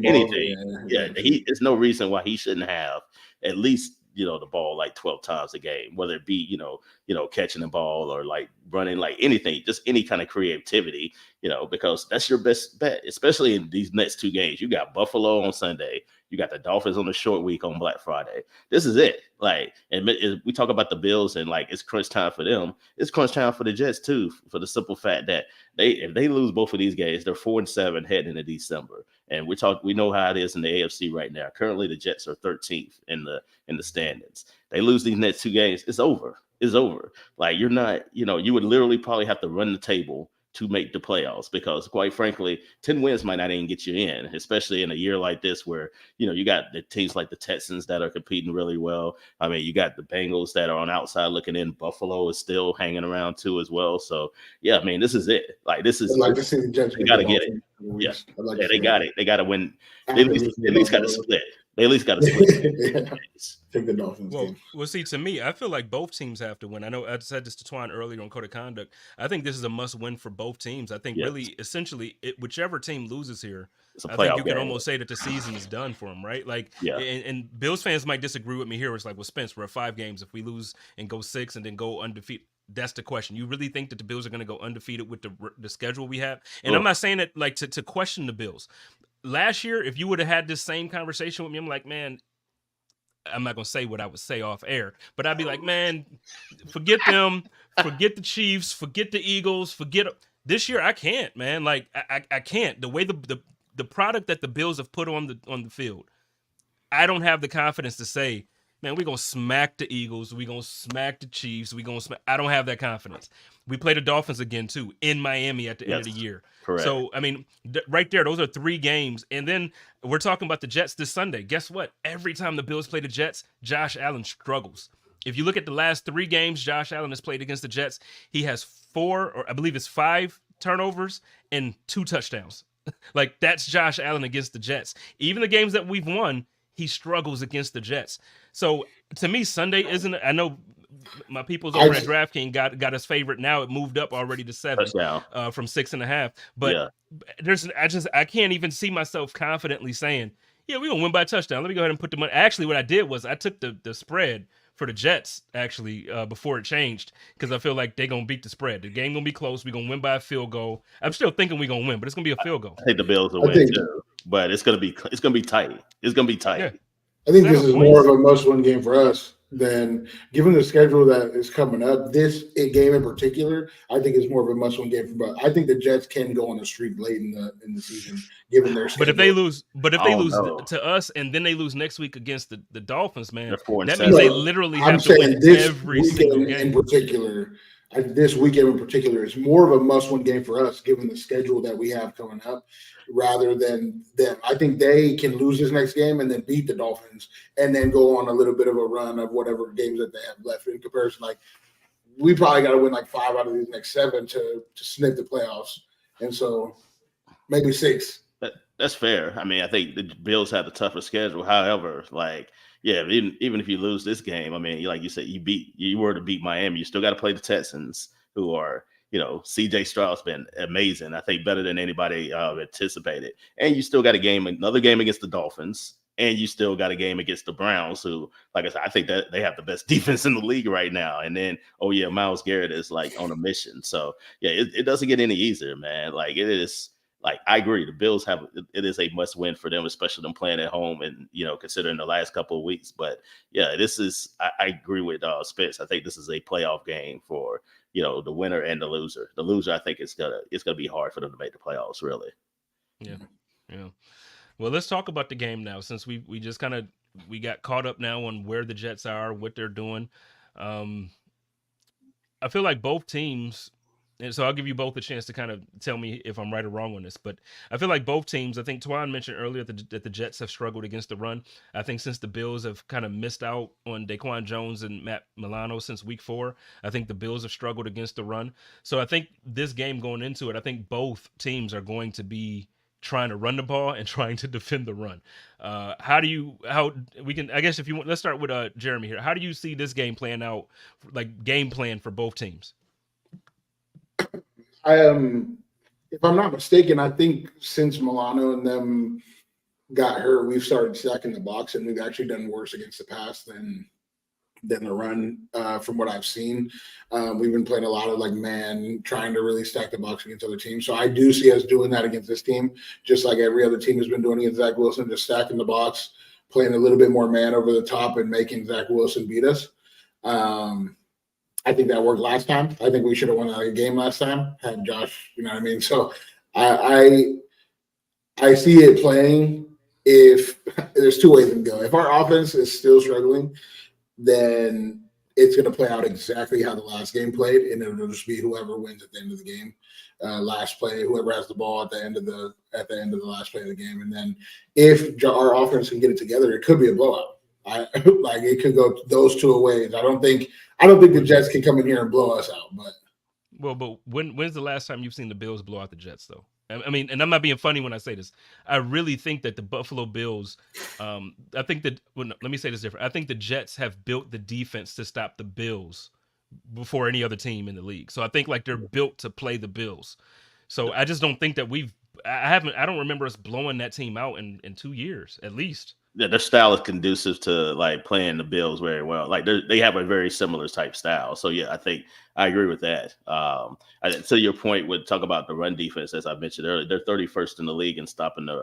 anything. There's no reason why he shouldn't have at least the ball 12 times a game, whether it be catching the ball or running, anything, just any kind of creativity. because that's your best bet, especially in these next 2 games. You got Buffalo on Sunday. You got the Dolphins on the short week on Black Friday. This is it. Like, and we talk about the Bills and like it's crunch time for them. It's crunch time for the Jets too, for the simple fact that if they lose both of these games, they're 4-7 heading into December. And we know how it is in the AFC right now. Currently, the Jets are 13th in the standings. They lose these next 2 games, it's over. It's over. Like, you're not, you would literally probably have to run the table to make the playoffs, because quite frankly, 10 wins might not even get you in, especially in a year like this where, you got the teams like the Texans that are competing really well. I mean, you got the Bengals that are on outside looking in. Buffalo is still hanging around too as well. So yeah, I mean, this is it. Like, this is, I'd like to see the Jets. They got to get it. Yeah, they got it. They got to win. They at least got to split. They at least got to split. Yeah. Take the Dolphins. Well, see, to me, I feel like both teams have to win. I know I said this to Twan earlier on Code of Conduct. I think this is a must-win for both teams. I think really, essentially, whichever team loses here, I think you can almost say that the season is done for them, right? Like, and Bills fans might disagree with me here. It's like, well, Spence, we're at 5 games. If we lose and go 6 and then go undefeated, that's the question. You really think that the Bills are going to go undefeated with the schedule we have? And I'm not saying that like to question the Bills. Last year, if you would have had this same conversation with me, I'm like, man, I'm not going to say what I would say off air, but I'd be like, man, forget them, forget the Chiefs, forget the Eagles, forget this year. I can't, man. Like, I can't. The way the product that the Bills have put on the field, I don't have the confidence to say, man, we're going to smack the Eagles, we're going to smack the Chiefs, we're going to smack. I don't have that confidence. We play the Dolphins again, too, in Miami at the end of the year. Correct. So, I mean, right there, those are 3 games. And then we're talking about the Jets this Sunday. Guess what? Every time the Bills play the Jets, Josh Allen struggles. If you look at the last 3 games Josh Allen has played against the Jets, he has 4, or I believe it's 5 turnovers and 2 touchdowns. Like, that's Josh Allen against the Jets. Even the games that we've won, he struggles against the Jets. So, to me, Sunday isn't. I know my people's over at DraftKings got his favorite. Now it moved up already to 7 from 6.5. But I can't even see myself confidently saying, yeah, we're gonna win by a touchdown. Let me go ahead and put the money. Actually, what I did was I took the spread for the Jets actually before it changed, because I feel like they're gonna beat the spread. The game gonna be close. We're gonna win by a field goal. I'm still thinking we're gonna win, but it's gonna be a field goal. I think the Bills will win too, but it's gonna be tight. It's gonna be tight. Yeah. I think this is more of a must-win game for us than, given the schedule that is coming up. This game in particular, I think is more of a must-win game for us. I think the Jets can go on a streak late in the season, given their schedule. But if they lose to us and then they lose next week against the Dolphins, man, that 4-7. means they literally have to win every single game. In particular, this weekend in particular is more of a must-win game for us, given the schedule that we have coming up, rather than them. I think they can lose this next game and then beat the Dolphins and then go on a little bit of a run of whatever games that they have left. In comparison, like, we probably got to win like 5 out of these next 7 to sniff the playoffs, and so maybe 6. That's fair. I mean, I think the Bills have the tougher schedule. However, like, yeah, even if you lose this game, I mean, like you said, you were to beat Miami, you still got to play the Texans, who are, CJ Stroud's been amazing. I think better than anybody anticipated. And you still got another game against the Dolphins, and you still got a game against the Browns, who, like I said, I think that they have the best defense in the league right now. And then, Myles Garrett is like on a mission. So yeah, it doesn't get any easier, man. Like, it is. Like, I agree. The Bills it is a must win for them, especially them playing at home and, considering the last couple of weeks. But yeah, I agree with Spence. I think this is a playoff game for, the winner and the loser. The loser, I think it's gonna be hard for them to make the playoffs, really. Yeah. Yeah. Well, let's talk about the game now, since we just we got caught up now on where the Jets are, what they're doing. I feel like both teams. And so I'll give you both a chance to kind of tell me if I'm right or wrong on this. But I feel like both teams, I think Twan mentioned earlier that the Jets have struggled against the run. I think since the Bills have kind of missed out on Daquan Jones and Matt Milano since week 4, I think the Bills have struggled against the run. So I think this game going into it, I think both teams are going to be trying to run the ball and trying to defend the run. If you want, let's start with Jeremy here. How do you see this game playing out, like game plan for both teams? If I'm not mistaken, I think since Milano and them got hurt, we've started stacking the box, and we've actually done worse against the pass than than the run, from what I've seen. We've been playing a lot of like man, trying to really stack the box against other teams. So I do see us doing that against this team, just like every other team has been doing against Zach Wilson, just stacking the box, playing a little bit more man over the top and making Zach Wilson beat us. I think that worked last time. I think we should have won a game last time, had Josh, you know what I mean? So I see it playing. If there's two ways it can go. If our offense is still struggling, then it's going to play out exactly how the last game played, and it'll just be whoever wins at the end of the game, last play, whoever has the ball at the end of the last play of the game. And then if our offense can get it together, it could be a blowout. Like it could go those two ways. I don't think the Jets can come in here and blow us out. But when's the last time you've seen the Bills blow out the Jets though? I mean, and I'm not being funny when I say this. I really think that the Buffalo Bills, I think that, well, no, let me say this different. I think the Jets have built the defense to stop the Bills before any other team in the league. So I think like they're built to play the Bills. So I just don't think that I don't remember us blowing that team out in 2 years at least. Yeah, their style is conducive to like playing the Bills very well. Like they have a very similar type style. So yeah, I think I agree with that. To your point, would talk about the run defense, as I mentioned earlier. They're 31st in the league in stopping the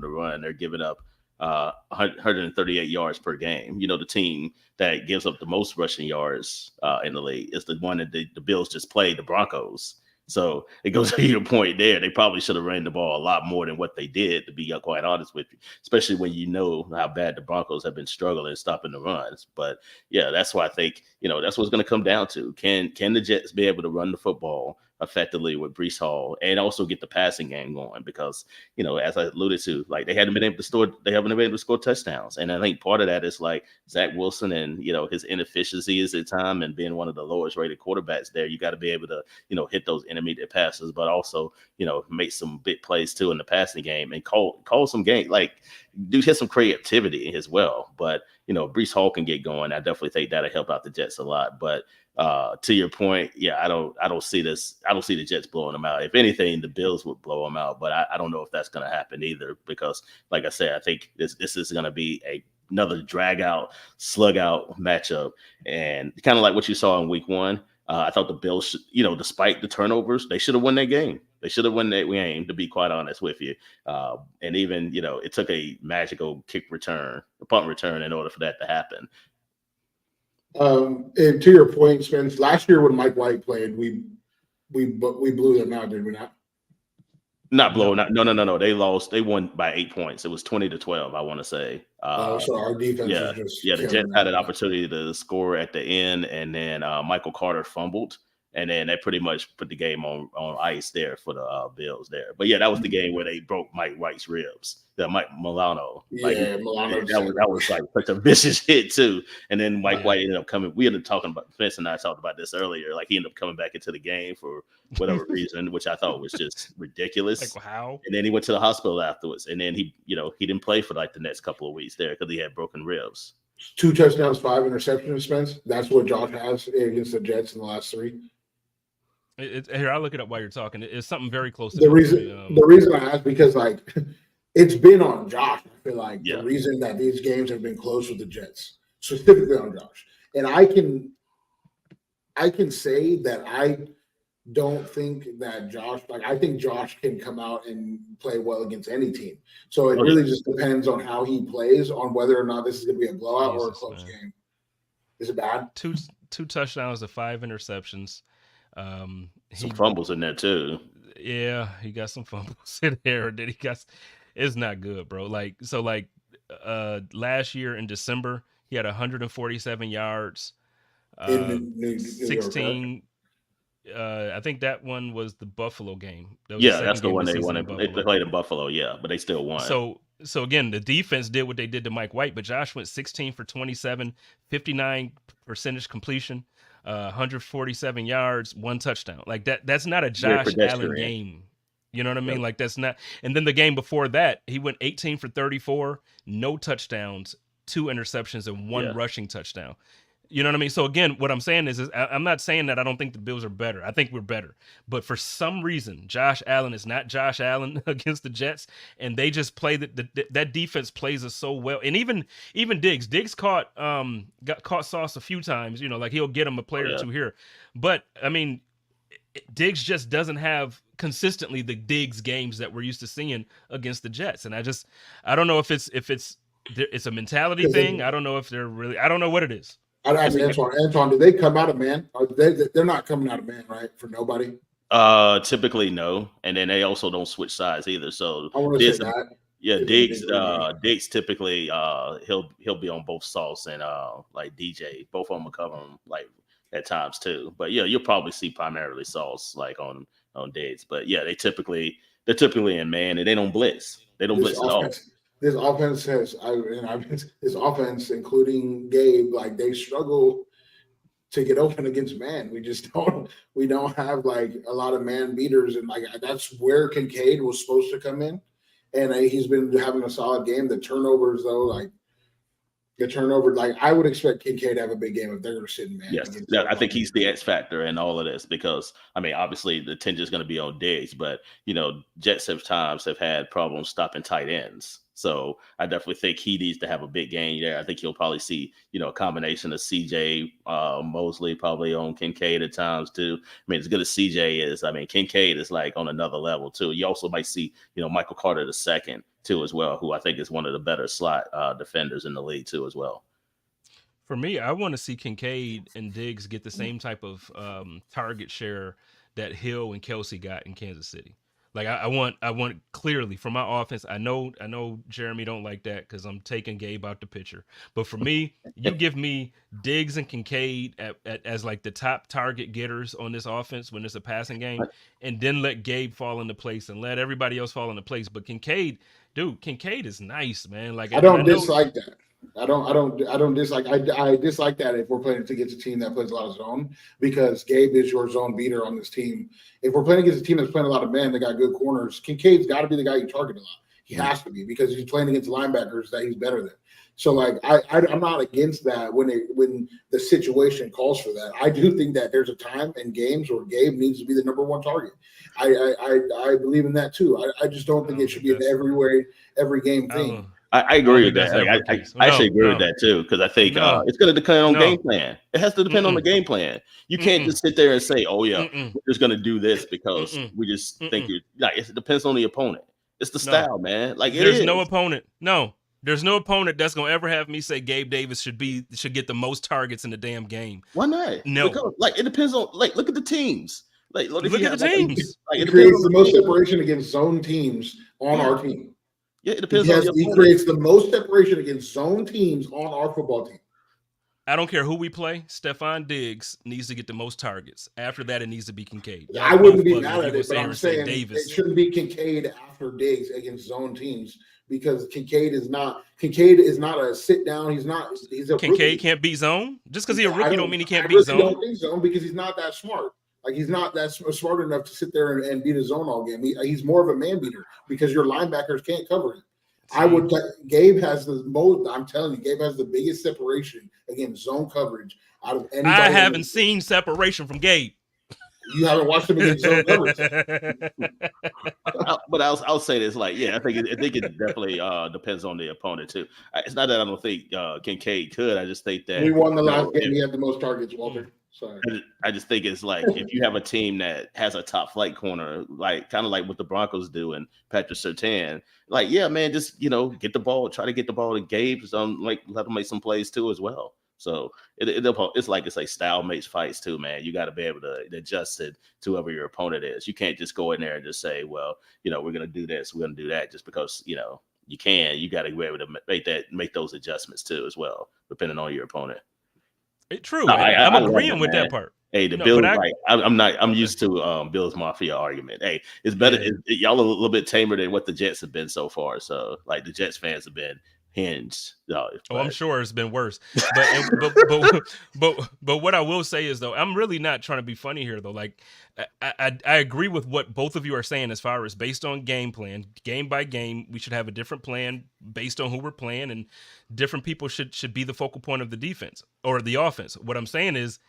run. They're giving up 138 yards per game. You know, the team that gives up the most rushing yards in the league is the one that the Bills just played, the Broncos. So it goes to your point there. They probably should have ran the ball a lot more than what they did, to be quite honest with you, especially when you know how bad the Broncos have been struggling stopping the runs. But yeah, that's why I think, that's what it's going to come down to. Can the Jets be able to run the football effectively with Breece Hall and also get the passing game going? Because, as I alluded to, like they haven't been able to score touchdowns. And I think part of that is like Zach Wilson and, his inefficiencies at time and being one of the lowest rated quarterbacks there. You got to be able to, hit those intermediate passes, but also, make some big plays too in the passing game and call some game, like do have some creativity as well. But, Breece Hall can get going. I definitely think that'll help out the Jets a lot. But to your point, yeah, I don't see this. I don't see the Jets blowing them out. If anything, the Bills would blow them out, but I don't know if that's going to happen either, because like I said, I think this is going to be another drag out, slug out matchup. And kind of like what you saw in week 1, I thought the Bills, despite the turnovers, they should have won that game. They should have won that game, to be quite honest with you. And even, it took a magical punt return in order for that to happen. And to your point, Spence, last year when Mike White played, we blew them out, did we not? Not blowing out. No. They lost. They won by 8 points. It was 20-12, I want to say. So our defense was just the Jets had an opportunity to score at the end, and then Michael Carter fumbled. And then they pretty much put the game on ice there for the Bills there. But yeah, that was the game where they broke Mike White's ribs. Mike Milano. Yeah, Milano. That was like such a vicious hit too. And then Mike White ended up coming. We ended up talking about, Vince and I talked about this earlier. Like he ended up coming back into the game for whatever reason, which I thought was just ridiculous. Like how? And then he went to the hospital afterwards. And then he didn't play for like the next couple of weeks there because he had broken ribs. 2 touchdowns, 5 interceptions, Spence. That's what Josh has against the Jets in the last 3. Here, I'll look it up while you're talking. It's something very close to the reason I asked, because like it's been on Josh. I feel like the reason that these games have been close with the Jets, specifically on Josh. And I can say that I don't think that Josh, like I think Josh can come out and play well against any team. So it really just depends on how he plays, on whether or not this is going to be a blowout or a close game. Is it bad? Two touchdowns to 5 interceptions. Some fumbles in there too. Yeah, he got some fumbles in there. It's not good, bro. Last year in December, he had 147 yards, 16. I think that one was the Buffalo game. That's the one they won. They played in Buffalo, but they still won. So again, the defense did what they did to Mike White, but Josh went 16 for 27, 59% completion. 147 yards, 1 touchdown. Like that's not a Josh Allen game. You know what I mean? Yep. Like that's not. And then the game before that, he went 18 for 34, no touchdowns, 2 interceptions, and 1 rushing touchdown. You know what I mean? So again, what I'm saying is I'm not saying that I don't think the Bills are better. I think we're better. But for some reason, Josh Allen is not Josh Allen against the Jets, and they just play that defense plays us so well. And even Diggs caught Sauce a few times. You know, like he'll get him a player or two here. But I mean, Diggs just doesn't have consistently the Diggs games that we're used to seeing against the Jets. And I don't know if it's a mentality thing. I don't know if they're really. I don't know what it is. I mean, Antoine, do they come out of man? They're not coming out of man, right? For nobody. Typically no, and then they also don't switch sides either. So I want to say that. Yeah, Diggs typically he'll be on both Sauce and like DJ. Both of them will cover him like at times too. But yeah, you'll probably see primarily Sauce like on Diggs. But yeah, they're typically in man and they don't blitz. They don't blitz at all. This offense this offense, including Gabe, like they struggle to get open against man. We don't have like a lot of man beaters, and like that's where Kincaid was supposed to come in, and he's been having a solid game. The turnovers though, like I would expect Kincaid to have a big game if they're going to sit in man. Yes, I think he's the X factor in all of this because I mean obviously the attention is going to be on Diggs, but you know Jets have had problems stopping tight ends. So I definitely think he needs to have a big game there. I think you'll probably see, a combination of CJ Mosley probably on Kincaid at times too. I mean, as good as CJ is, I mean, Kincaid is like on another level too. You also might see, Michael Carter II too as well, who I think is one of the better slot defenders in the league too as well. For me, I want to see Kincaid and Diggs get the same type of target share that Hill and Kelsey got in Kansas City. Like I want clearly from my offense. I know Jeremy don't like that because I'm taking Gabe out the picture. But for me, you give me Diggs and Kincaid as like the top target getters on this offense when it's a passing game, and then let Gabe fall into place and let everybody else fall into place. But Kincaid is nice, man. Like I don't dislike that. I don't dislike. I dislike that if we're playing against a team that plays a lot of zone because Gabe is your zone beater on this team. If we're playing against a team that's playing a lot of man, they got good corners. Kincaid's got to be the guy you target a lot. He has to be because he's playing against linebackers that he's better than. So like I'm not against that when the situation calls for that. I do think that there's a time in games where Gabe needs to be the number one target. I believe in that too. I just don't think it should be an every game thing. I agree with that. I actually agree with that too because I think it's going to depend on game plan. It has to depend on the game plan. You can't just sit there and say, "Oh yeah, we're just going to do this because we just think it." Like it depends on the opponent. It's the style, man. Like there's no opponent. No, there's no opponent that's going to ever have me say Gabe Davis should get the most targets in the damn game. Why not? No, because, like it depends on look at the teams. Look at the teams. It creates the most separation against zone teams on our team. Yeah, it depends. He creates the most separation against zone teams on our football team. I don't care who we play. Stephon Diggs needs to get the most targets. After that, it needs to be Kincaid. I wouldn't be mad at it, but I'm saying it shouldn't be Kincaid after Diggs against zone teams because Kincaid is not a sit down. He's a Kincaid rookie. Can't beat zone just because he's a rookie. Don't mean he can't beat zone. Don't think zone because he's not that smart. Like he's not that smart enough to sit there and beat a zone all game. He's more of a man beater because your linebackers can't cover him. Gabe has the most. I'm telling you, Gabe has the biggest separation against zone coverage out of anybody. I haven't seen separation from Gabe. You haven't watched him against zone coverage. But I'll say this, like, yeah, I think it definitely depends on the opponent too. It's not that I don't think Kincaid could. I just think that we won the last game. He had the most targets, Walter. Sorry. I just think it's like if you have a team that has a top flight corner, like kind of like what the Broncos do and Patrick Surtain, like, yeah, man, just get the ball, try to get the ball to Gabe, like let him make some plays too as well. So it's like style makes fights too, man. You got to be able to adjust it to whoever your opponent is. You can't just go in there and just say, well, we're gonna do this, we're gonna do that, just because you can. You got to be able to make those adjustments too as well, depending on your opponent. True. No, I'm agreeing with that part. Hey, the Bills, I'm used to Bills Mafia argument. Hey, it's better. Y'all a little bit tamer than what the Jets have been so far. So, like, the Jets fans have been hinged. I'm sure it's been worse. But what I will say is, though, I'm really not trying to be funny here, though. Like, I agree with what both of you are saying as far as based on game plan, game by game, we should have a different plan based on who we're playing, and different people should be the focal point of the defense or the offense. What I'm saying is,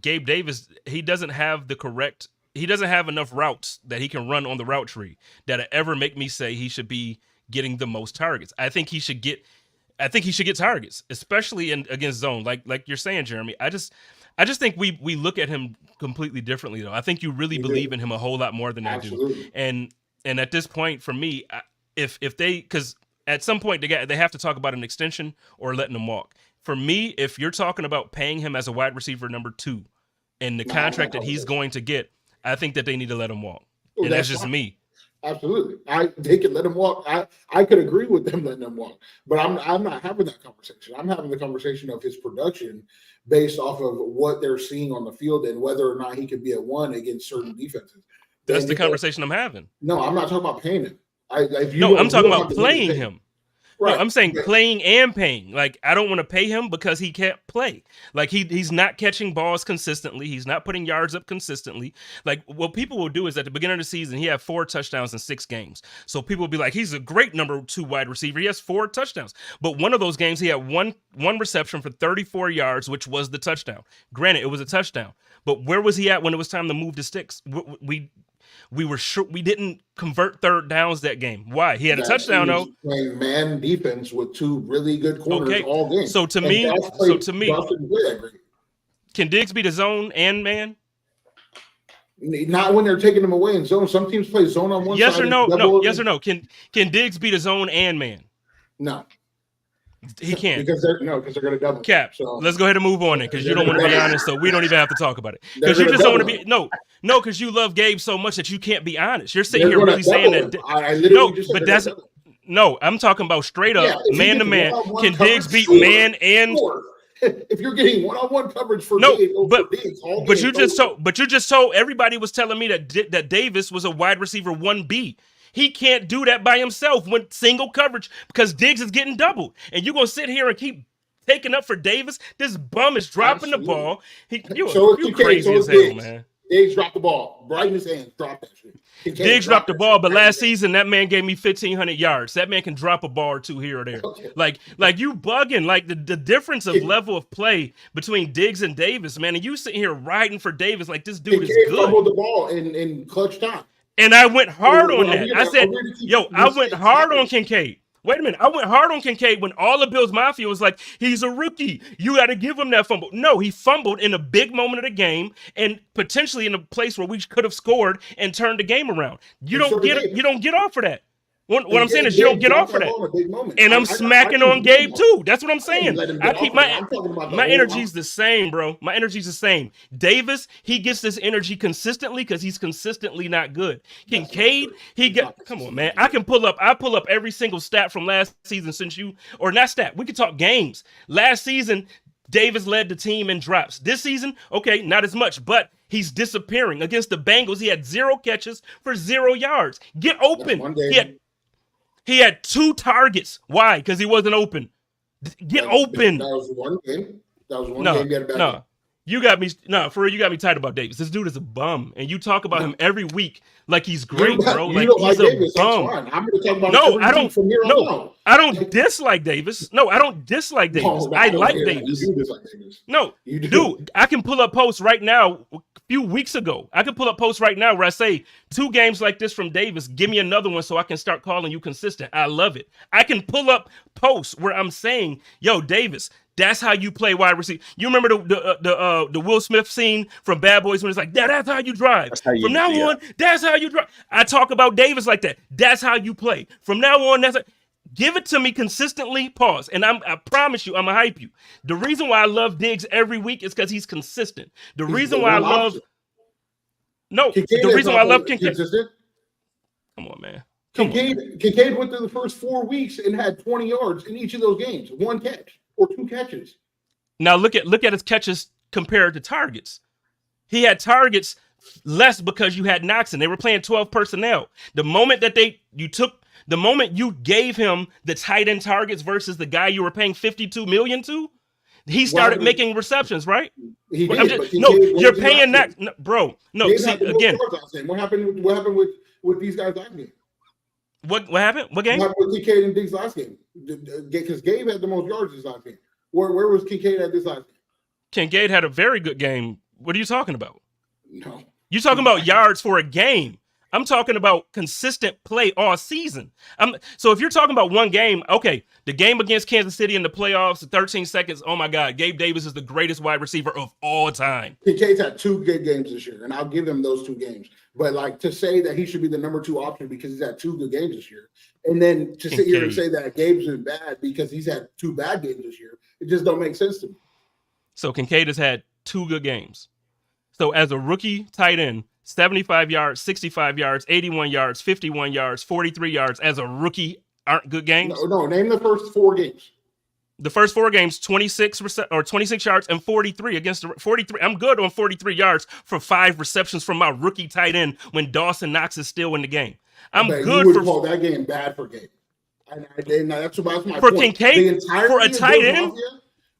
Gabe Davis, he doesn't have enough routes that he can run on the route tree that ever make me say he should be getting the most targets. I think he should get targets, especially against zone. Like you're saying, Jeremy. I just think we look at him completely differently, though. I think you really believe in him a whole lot more than Absolutely. I do. And at this point, for me, if they, because at some point they have to talk about an extension or letting him walk. For me, if you're talking about paying him as a wide receiver number 2 and the contract that he's going to get, I think that they need to let him walk. Well, and that's just me. Absolutely. They could let him walk. I could agree with them letting him walk, but I'm not having that conversation. I'm having the conversation of his production based off of what they're seeing on the field and whether or not he could be at 1 against certain defenses. That's the conversation I'm having. No, I'm not talking about paying him. I'm talking about playing him. Right. No, I'm saying playing and paying. Like, I don't want to pay him because he can't play. Like, he's not catching balls consistently. He's not putting yards up consistently. Like, what people will do is at the beginning of the season, he had 4 touchdowns in 6 games. So people will be like, he's a great number 2 wide receiver. He has 4 touchdowns. But one of those games, he had one reception for 34 yards, which was the touchdown. Granted, it was a touchdown. But where was he at when it was time to move the sticks? We were sure we didn't convert third downs that game. Why? He had a touchdown though. Playing man defense with 2 really good corners all game. So to me, can Diggs be the zone and man? Not when they're taking them away in zone. Some teams play zone on one yes side. Or no? No. Yes or no? Can Diggs be the zone and man? No. He can't because they're going to double. Cap. So, let's go ahead and move on it because you don't want to be honest, so we don't even have to talk about it. Because you just don't want to be because you love Gabe so much that you can't be honest. You're sitting here really saying that. I'm talking about straight up man to man. Can Diggs beat man and? If you're getting one-on-one coverage for but you just told everybody was telling me that Davis was a wide receiver 1B. He can't do that by himself when single coverage because Diggs is getting doubled. And you're going to sit here and keep taking up for Davis? This bum is dropping the ball. You crazy as hell, man. Diggs dropped the ball. Right in his hands. Drop that shit. Diggs dropped the ball, but last season, that man gave me 1,500 yards. That man can drop a ball or 2 here or there. Okay. Like you bugging. Like the difference of level of play between Diggs and Davis, man. And you sitting here riding for Davis like this dude is good. Fumbled the ball in clutch time. And I went hard on that. I said, I went hard on Kincaid. Wait a minute. I went hard on Kincaid when all the Bills Mafia was like, he's a rookie. You got to give him that fumble. No, he fumbled in a big moment of the game and potentially in a place where we could have scored and turned the game around. You don't get off for that. What I'm saying is you don't get off for that. And I'm smacking on Gabe too. That's what I'm saying. I keep my energy's the same, bro. My energy's the same. Davis, he gets this energy consistently because he's consistently not good. Kincaid, come on, man. I pull up every single stat from last season we could talk games. Last season, Davis led the team in drops. This season, okay, not as much, but he's disappearing. Against the Bengals, he had 0 catches for 0 yards. Get open. He had 2 targets. Why? Because he wasn't open. Get open. That was one game. No. You got me. No, for real, you got me tight about Davis. This dude is a bum, and you talk about him every week like he's great, bro. Like he's a Davis, bum. I'm going to talk about I don't. No, I don't dislike Davis. No, I don't dislike Davis. I like Davis. You do dislike Davis. No, dude, I can pull up posts right now. A few weeks ago, I can pull up posts right now where I say 2 games like this from Davis. Give me another one so I can start calling you consistent. I love it. I can pull up posts where I'm saying, "Yo, Davis." That's how you play wide receiver. You remember the Will Smith scene from Bad Boys when it's like, that's how you drive. From now on, that's how you drive. I talk about Davis like that. That's how you play. From now on, give it to me consistently. Pause. And I promise you, I'm going to hype you. The reason why I love Diggs every week is because he's consistent. The reason why I love Kincaid. Come on, man. Kincaid went through the first 4 weeks and had 20 yards in each of those games. 1 catch. Or 2 catches. Now look at his catches compared to targets. He had targets less because you had Knox and they were playing 12 personnel. The moment that you took The moment you gave him the tight end targets versus the guy you were paying $52 million to, he started making receptions, right? He did. You're paying that, bro. No, Gabe see again. What happened with these guys last game? What happened? What game? What happened with Kincaid and Diggs last game? Because Gabe had the most yards this last game. Where was Kincaid at this last game? Kincaid had a very good game. What are you talking about? No. You're talking about yards for a game. I'm talking about consistent play all season. So if you're talking about one game, okay, the game against Kansas City in the playoffs, 13 seconds, oh my God, Gabe Davis is the greatest wide receiver of all time. Kincaid's had 2 good games this year, and I'll give him those 2 games. But like to say that he should be the number 2 option because he's had 2 good games this year, and then to sit here and say that Gabe's been bad because he's had 2 bad games this year, it just don't make sense to me. So Kincaid has had 2 good games. So as a rookie tight end, 75 yards, 65 yards, 81 yards, 51 yards, 43 yards as a rookie aren't good games? No, name the first 4 games. The first 4 games, 26 yards and 43 against the 43. I'm good on 43 yards for 5 receptions from my rookie tight end when Dawson Knox is still in the game. I'm good for call that game bad for Gabe. And that's my for point. Kincaid for a tight end.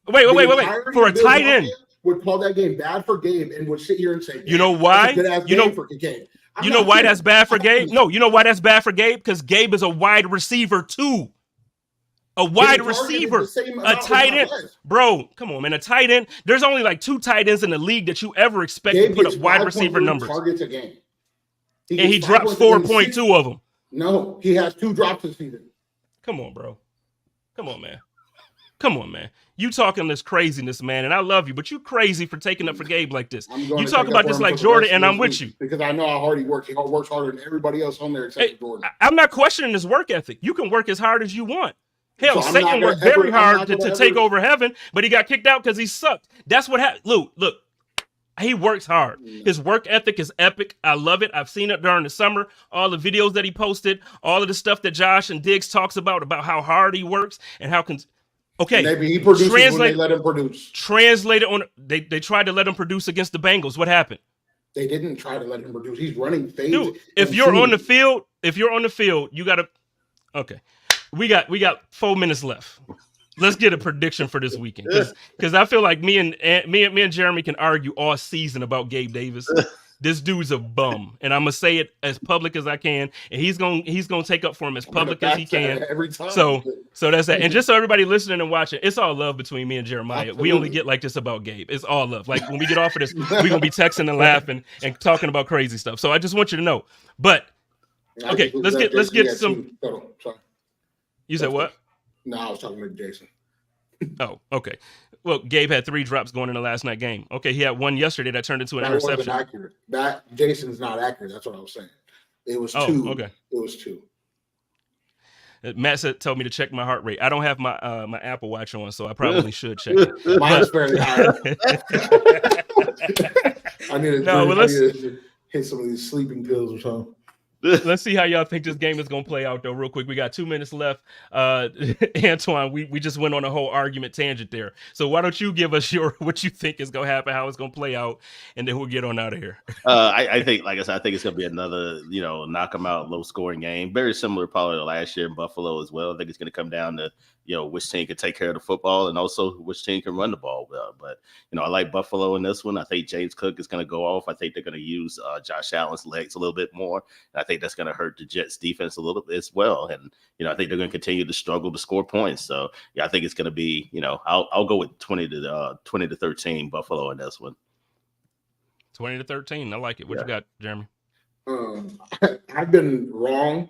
Wait. For a tight end. Would call that game bad for Gabe and would sit here and say, you know why? You know why that's bad for Gabe? No, you know why that's bad for Gabe? Because Gabe is a wide receiver too. A wide receiver, a tight end. Bro, come on, man. A tight end. There's only like 2 tight ends in the league that you ever expect to put up wide receiver numbers. Targets a game. And he dropped 4.2 of them. No, he has 2 drops this season. Come on, bro. Come on, man. You talking this craziness, man, and I love you, but you crazy for taking up for Gabe like this. You talk about this like Jordan, and I'm with you. Because I know how hard he works. He works harder than everybody else on there except Jordan. I'm not questioning his work ethic. You can work as hard as you want. Hell, Satan worked very hard to take over heaven, but he got kicked out because he sucked. That's what happened. Look, he works hard. His work ethic is epic. I love it. I've seen it during the summer. All the videos that he posted, all of the stuff that Josh and Diggs talks about how hard he works and how okay. Maybe he produces when they let him produce. Translated on. They tried to let him produce against the Bengals. What happened? They didn't try to let him produce. He's running fades. Dude, if you're on the field, you gotta. Okay, we got 4 minutes left. Let's get a prediction for this weekend because I feel like me and Jeremy can argue all season about Gabe Davis. This dude's a bum, and I'm gonna say it as public as I can, and he's gonna take up for him as public as he can. Every time. So that's that. And just so everybody listening and watching, it's all love between me and Jeremiah. Absolutely. We only get like this about Gabe. It's all love. Like when we get off of this, we're gonna be texting and laughing and talking about crazy stuff. So I just want you to know. But okay, let's get some. Sorry. You said what? No, I was talking to Jason. Oh, okay. Well, Gabe had 3 drops going in the last night game. Okay, he had 1 yesterday that turned into an interception. Wasn't accurate. That Jason's not accurate. That's what I was saying. It was 2. Okay. It was 2. Matt told me to check my heart rate. I don't have my my Apple Watch on, so I probably should check. Mine's fairly high. I need to hit some of these sleeping pills or something. Let's see how y'all think this game is going to play out, though, real quick. We got 2 minutes left. Antoine, we just went on a whole argument tangent there. So why don't you give us what you think is going to happen, how it's going to play out, and then we'll get on out of here. I think, like I said, I think it's going to be another, knock 'em out, low-scoring game. Very similar probably to last year in Buffalo as well. I think it's going to come down to, which team can take care of the football and also which team can run the ball well. But, I like Buffalo in this one. I think James Cook is going to go off. I think they're going to use Josh Allen's legs a little bit more. And I think that's going to hurt the Jets defense a little bit as well. And, I think they're going to continue to struggle to score points. So, I think it's going to be, I'll go with 20 to 13 Buffalo in this one. 20 to 13. I like it. What you got, Jeremy? I've been wrong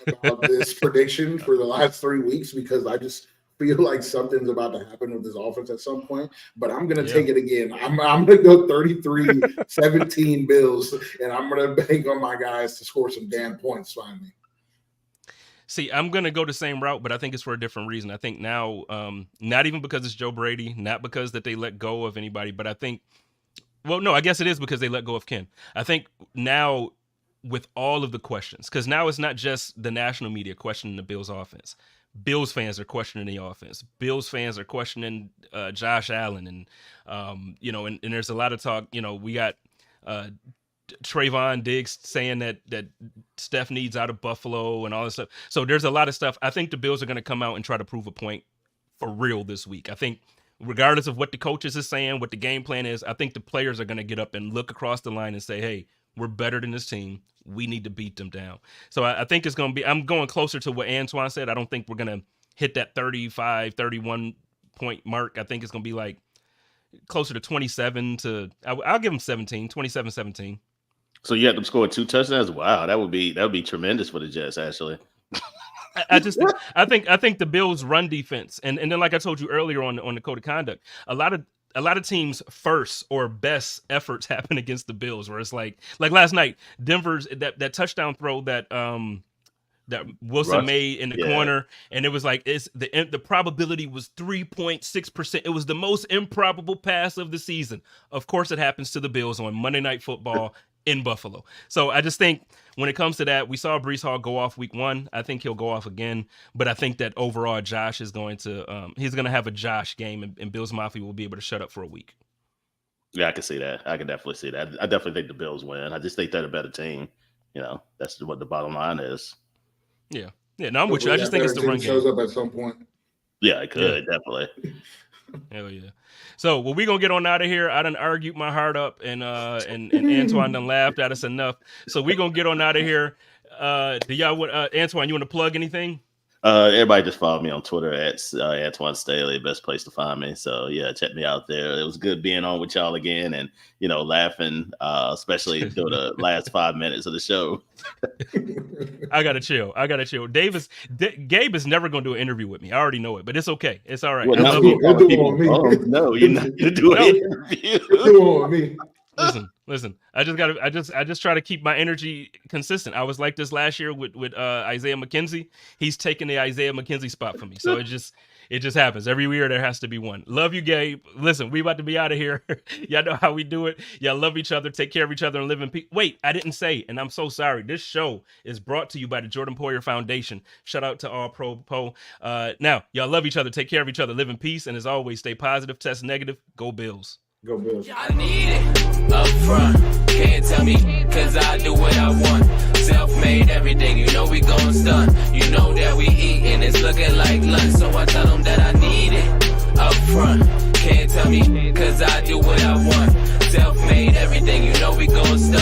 about this prediction for the last 3 weeks because I just feel like something's about to happen with this offense at some point, but I'm going to take it again. I'm going to go 33-17 Bills, and I'm going to bank on my guys to score some damn points finally. See, I'm going to go the same route, but I think it's for a different reason. I think now, not even because it's Joe Brady, not because that they let go of anybody, but I think, well, no, I guess it is because they let go of Ken. I think now with all of the questions, because now it's not just the national media questioning the Bills offense. Bills fans are questioning the offense. Bills fans are questioning Josh Allen, and and there's a lot of talk. We got Trayvon Diggs saying that Steph needs out of Buffalo and all this stuff. So there's a lot of stuff. I think the Bills are going to come out and try to prove a point for real this week. I think regardless of what the coaches are saying, what the game plan is, I think the players are going to get up and look across the line and say, hey, we're better than this team. We need to beat them down. So I think it's going to be, I'm going closer to what Antoine said. I don't think we're going to hit that 35, 31 point mark. I think it's going to be like closer to 27 to, I'll give them 27-17. So you had them score 2 touchdowns? Wow, that would be tremendous for the Jets, actually. I think the Bills' run defense, and then like I told you earlier on the code of conduct, a lot of teams' first or best efforts happen against the Bills, where it's like last night, Denver's that touchdown throw that Wilson made in the corner, and it was like the probability was 3.6%. It was the most improbable pass of the season. Of course, it happens to the Bills on Monday Night Football in Buffalo. So I just think when it comes to that, we saw Breece Hall go off week 1. I think he'll go off again, but I think that overall Josh is going to he's going to have a Josh game, and Bills Mafia will be able to shut up for a week. Yeah, I can see that. I can definitely see that. I definitely think the Bills win. I just think they're a better team. You know, that's what the bottom line is. Yeah. No, I'm with you. I just think it's the run game. Shows up at some point. Yeah, it could definitely. Hell yeah. So, well, we're going to get on out of here. I done argued my heart up, and Antoine done laughed at us enough. So we're going to get on out of here. Do y'all Antoine, you want to plug anything? Everybody just follow me on Twitter at Antoine Staley, best place to find me. So yeah, check me out there. It was good being on with y'all again, and laughing, especially through the last 5 minutes of the show. I gotta chill. Gabe is never gonna do an interview with me. I already know it, but it's okay. It's all right. Well, I love you. No, you're not gonna do an interview. Do on me. Listen. I just try to keep my energy consistent. I was like this last year with Isaiah McKenzie. He's taking the Isaiah McKenzie spot for me. So it just happens. Every year there has to be one. Love you, Gabe. Listen, we about to be out of here. Y'all know how we do it. Y'all love each other, take care of each other, and live in peace. Wait, I didn't say, and I'm so sorry. This show is brought to you by the Jordan Poyer Foundation. Shout out to All Pro Po. Now, y'all love each other, take care of each other, live in peace, and as always, stay positive, test negative. Go Bills. Go Bills. I need it up front. Can't tell me, cause I do what I want. Self-made everything, you know we gon' stun. You know that we eatin', it's looking like lunch. So I tell them that I need it up front. Can't tell me, cause I do what I want. Self-made everything, you know we gon' stun.